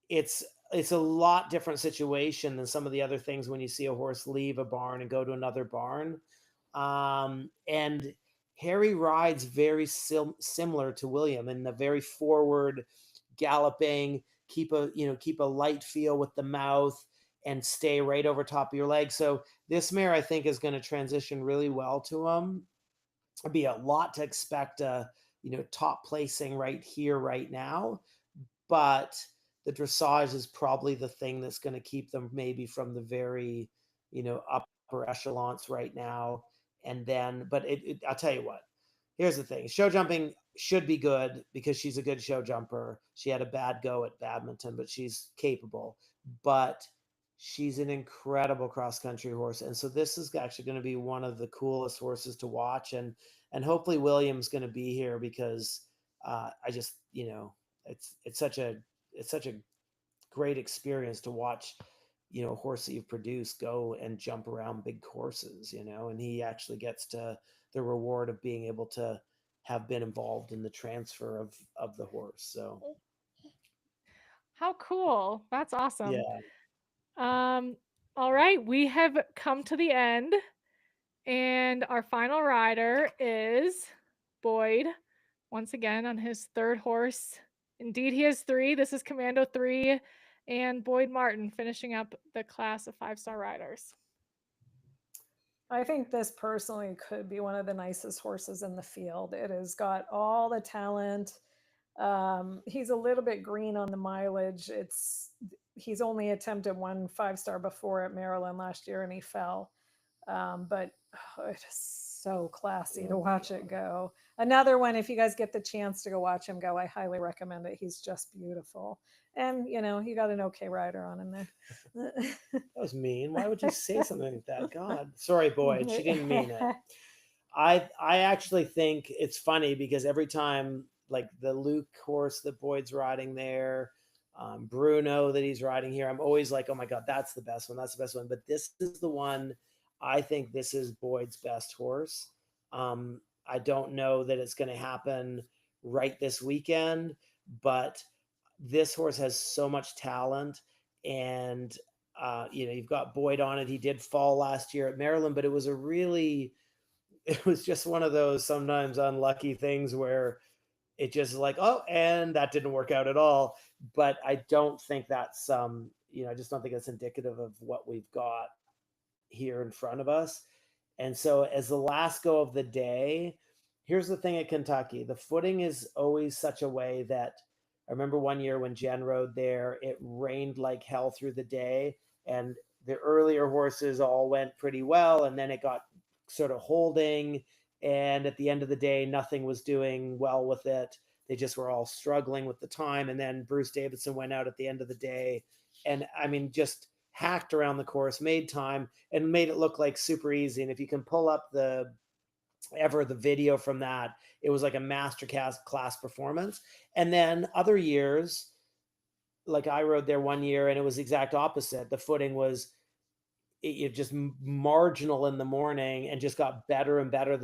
it's a lot different situation than some of the other things when you see a horse leave a barn and go to another barn. And Harry rides very similar to William in the very forward galloping, keep a light feel with the mouth and stay right over top of your leg. So this mare, I think, is going to transition really well to him. It'd be a lot to expect, top placing right here, right now. But the dressage is probably the thing that's going to keep them maybe from the very, upper echelons right now. And then, but I'll tell you what, here's the thing. Show jumping should be good because she's a good show jumper. She had a bad go at Badminton, but she's capable. But she's an incredible cross-country horse. And so this is actually going to be one of the coolest horses to watch. And hopefully William's going to be here because I just, it's such a great experience to watch, you know, a horse that you've produced go and jump around big courses, you know, and he actually gets to the reward of being able to have been involved in the transfer of the horse. So
How cool. That's awesome.
yeah.
All right, we have come to the end, and our final rider is Boyd, once again on his third horse. Indeed, he has 3. This is Commando 3, and Boyd Martin finishing up the class of 5-star riders.
I think this personally could be one of the nicest horses in the field. It has got all the talent. He's a little bit green on the mileage. He's only attempted 1 5-star before at Maryland last year and he fell. But it is so classy to watch it go. Another one, if you guys get the chance to go watch him go, I highly recommend it. He's just beautiful. And, you know, he got an okay rider on him there.
That was mean. Why would you say something like that? God, sorry, Boyd. She didn't mean it. I actually think it's funny because every time, like the Luke horse that Boyd's riding there, Bruno that he's riding here, I'm always like, oh my God, that's the best one. That's the best one. But this is the one. I think this is Boyd's best horse. I don't know that it's going to happen right this weekend, but this horse has so much talent. And, you know, you've got Boyd on it. He did fall last year at Maryland, but it was just one of those sometimes unlucky things where it just is like, oh, and that didn't work out at all. But I don't think that's, you know, I just don't think it's indicative of what we've got here in front of us. And so as the last go of the day, here's the thing at Kentucky, the footing is always such a way that I remember one year when Jen rode there, it rained like hell through the day and the earlier horses all went pretty well. And then it got sort of holding. And at the end of the day, nothing was doing well with it. They just were all struggling with the time. And then Bruce Davidson went out at the end of the day. And I mean, just hacked around the course, made time, and made it look like super easy. And if you can pull up the video from that, it was like a master class performance. And then other years, like I rode there one year and it was the exact opposite. The footing was it just marginal in the morning and just got better and better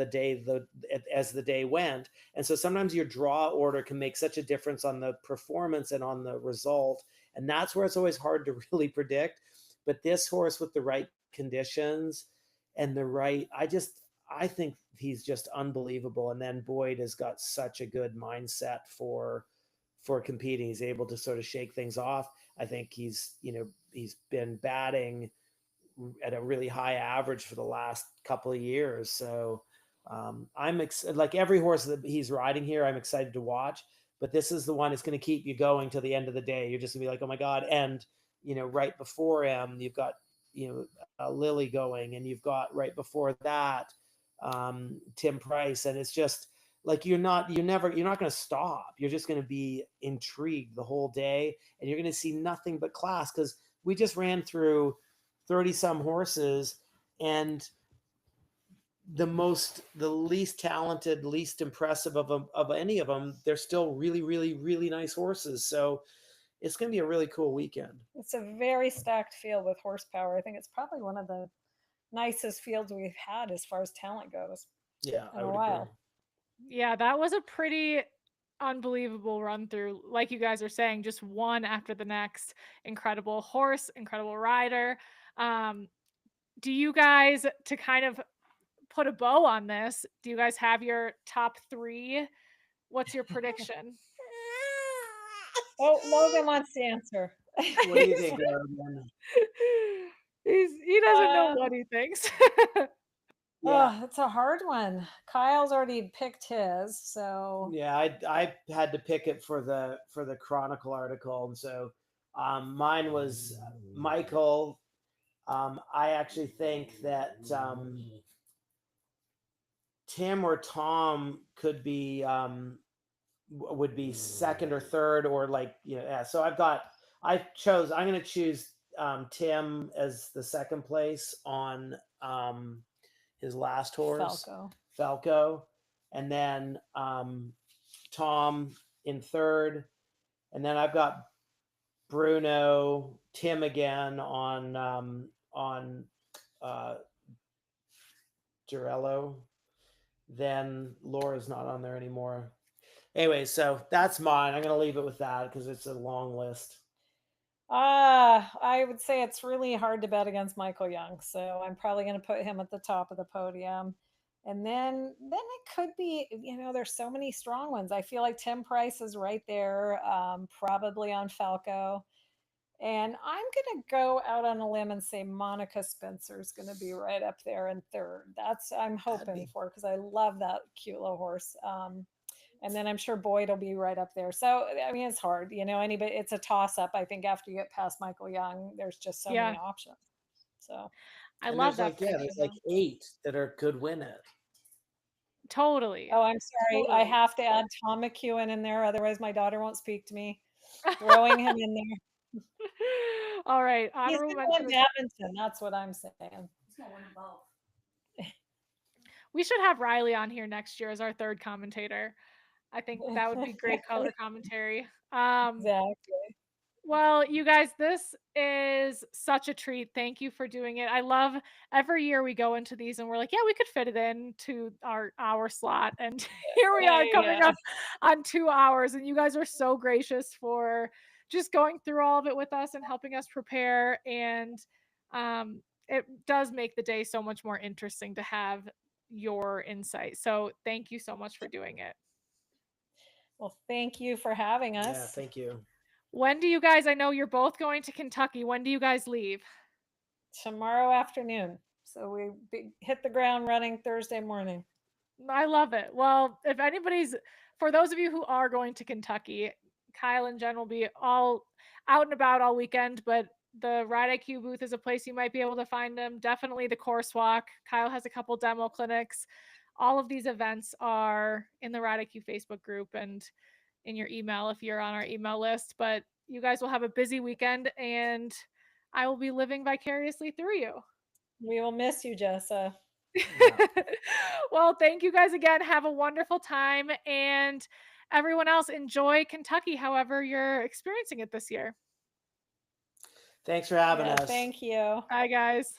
as the day went. And so sometimes your draw order can make such a difference on the performance and on the result. And that's where it's always hard to really predict. But this horse with the right conditions and I think he's just unbelievable. And then Boyd has got such a good mindset for competing. He's able to sort of shake things off. I think he's been batting at a really high average for the last couple of years. So I'm like every horse that he's riding here, I'm excited to watch. But this is the one that's going to keep you going till the end of the day. You're just gonna be like, oh my God. And, you know, right before him, you've got, Lily going, and you've got right before that, Tim Price. And it's just like, you're not going to stop. You're just going to be intrigued the whole day. And you're going to see nothing but class because we just ran through 30 some horses, and the least talented, least impressive of any of them, they're still really, really, really nice horses. So it's going to be a really cool weekend.
It's a very stacked field with horsepower. I think it's probably one of the nicest fields we've had as far as talent goes.
Yeah,
in a while.
Agree.
Yeah, that was a pretty unbelievable run through. Like you guys are saying, just one after the next. Incredible horse, incredible rider. Do you guys, to kind of put a bow on this, do you guys have your top 3? What's your prediction?
Oh, Logan wants to answer.
What do you think, Arden?
He doesn't know what he thinks.
Yeah, it's a hard one. Kyle's already picked his, so
yeah, I had to pick it for the Chronicle article, and so mine was Michael. I actually think that Tim or Tom could be would be second or third, or like, yeah. So I'm going to choose Tim as the second place on his last horse, Falco, and then Tom in third, and then I've got Bruno, Tim again on Jarillo. Then Laura's not on there anymore. Anyway, so that's mine. I'm going to leave it with that because it's a long list.
I would say it's really hard to bet against Michael Jung, so I'm probably going to put him at the top of the podium. And then it could be, there's so many strong ones. I feel like Tim Price is right there, probably on Falco. And I'm going to go out on a limb and say Monica Spencer is going to be right up there in third. That's I'm hoping for, because I love that cute little horse. And then I'm sure Boyd will be right up there. So, I mean, it's hard, anybody, it's a toss up. I think after you get past Michael Jung, there's just so many options. So
I love that.
There's like 8 that could win it.
Totally.
Oh, I'm sorry.
Totally.
I have to add Tom McEwen in there. Otherwise my daughter won't speak to me. Throwing him in there.
All right.
He's
Honorable
going
mention.
Davidson. That's what I'm saying. He's going to win both.
We should have Riley on here next year as our third commentator. I think that would be great color commentary.
Exactly.
Well, you guys, this is such a treat. Thank you for doing it. I love every year we go into these and we're like, yeah, we could fit it into our hour slot. And here we are coming up on 2 hours. And you guys are so gracious for just going through all of it with us and helping us prepare. And it does make the day so much more interesting to have your insight. So thank you so much for doing it.
Well, thank you for having us.
Yeah, thank you.
When do you guys, I know you're both going to Kentucky. When do you guys leave?
Tomorrow afternoon. So we hit the ground running Thursday morning.
I love it. Well, if anybody's, for those of you who are going to Kentucky, Kyle and Jen will be all out and about all weekend, but the Ride IQ booth is a place you might be able to find them. Definitely the course walk. Kyle has a couple demo clinics. All of these events are in the Ride IQ Facebook group and in your email if you're on our email list. But you guys will have a busy weekend and I will be living vicariously through you.
We will miss you, Jessa.
Yeah. Well, thank you guys again. Have a wonderful time. And everyone else, enjoy Kentucky, however you're experiencing it this year.
Thanks for having us.
Thank you.
Bye, guys.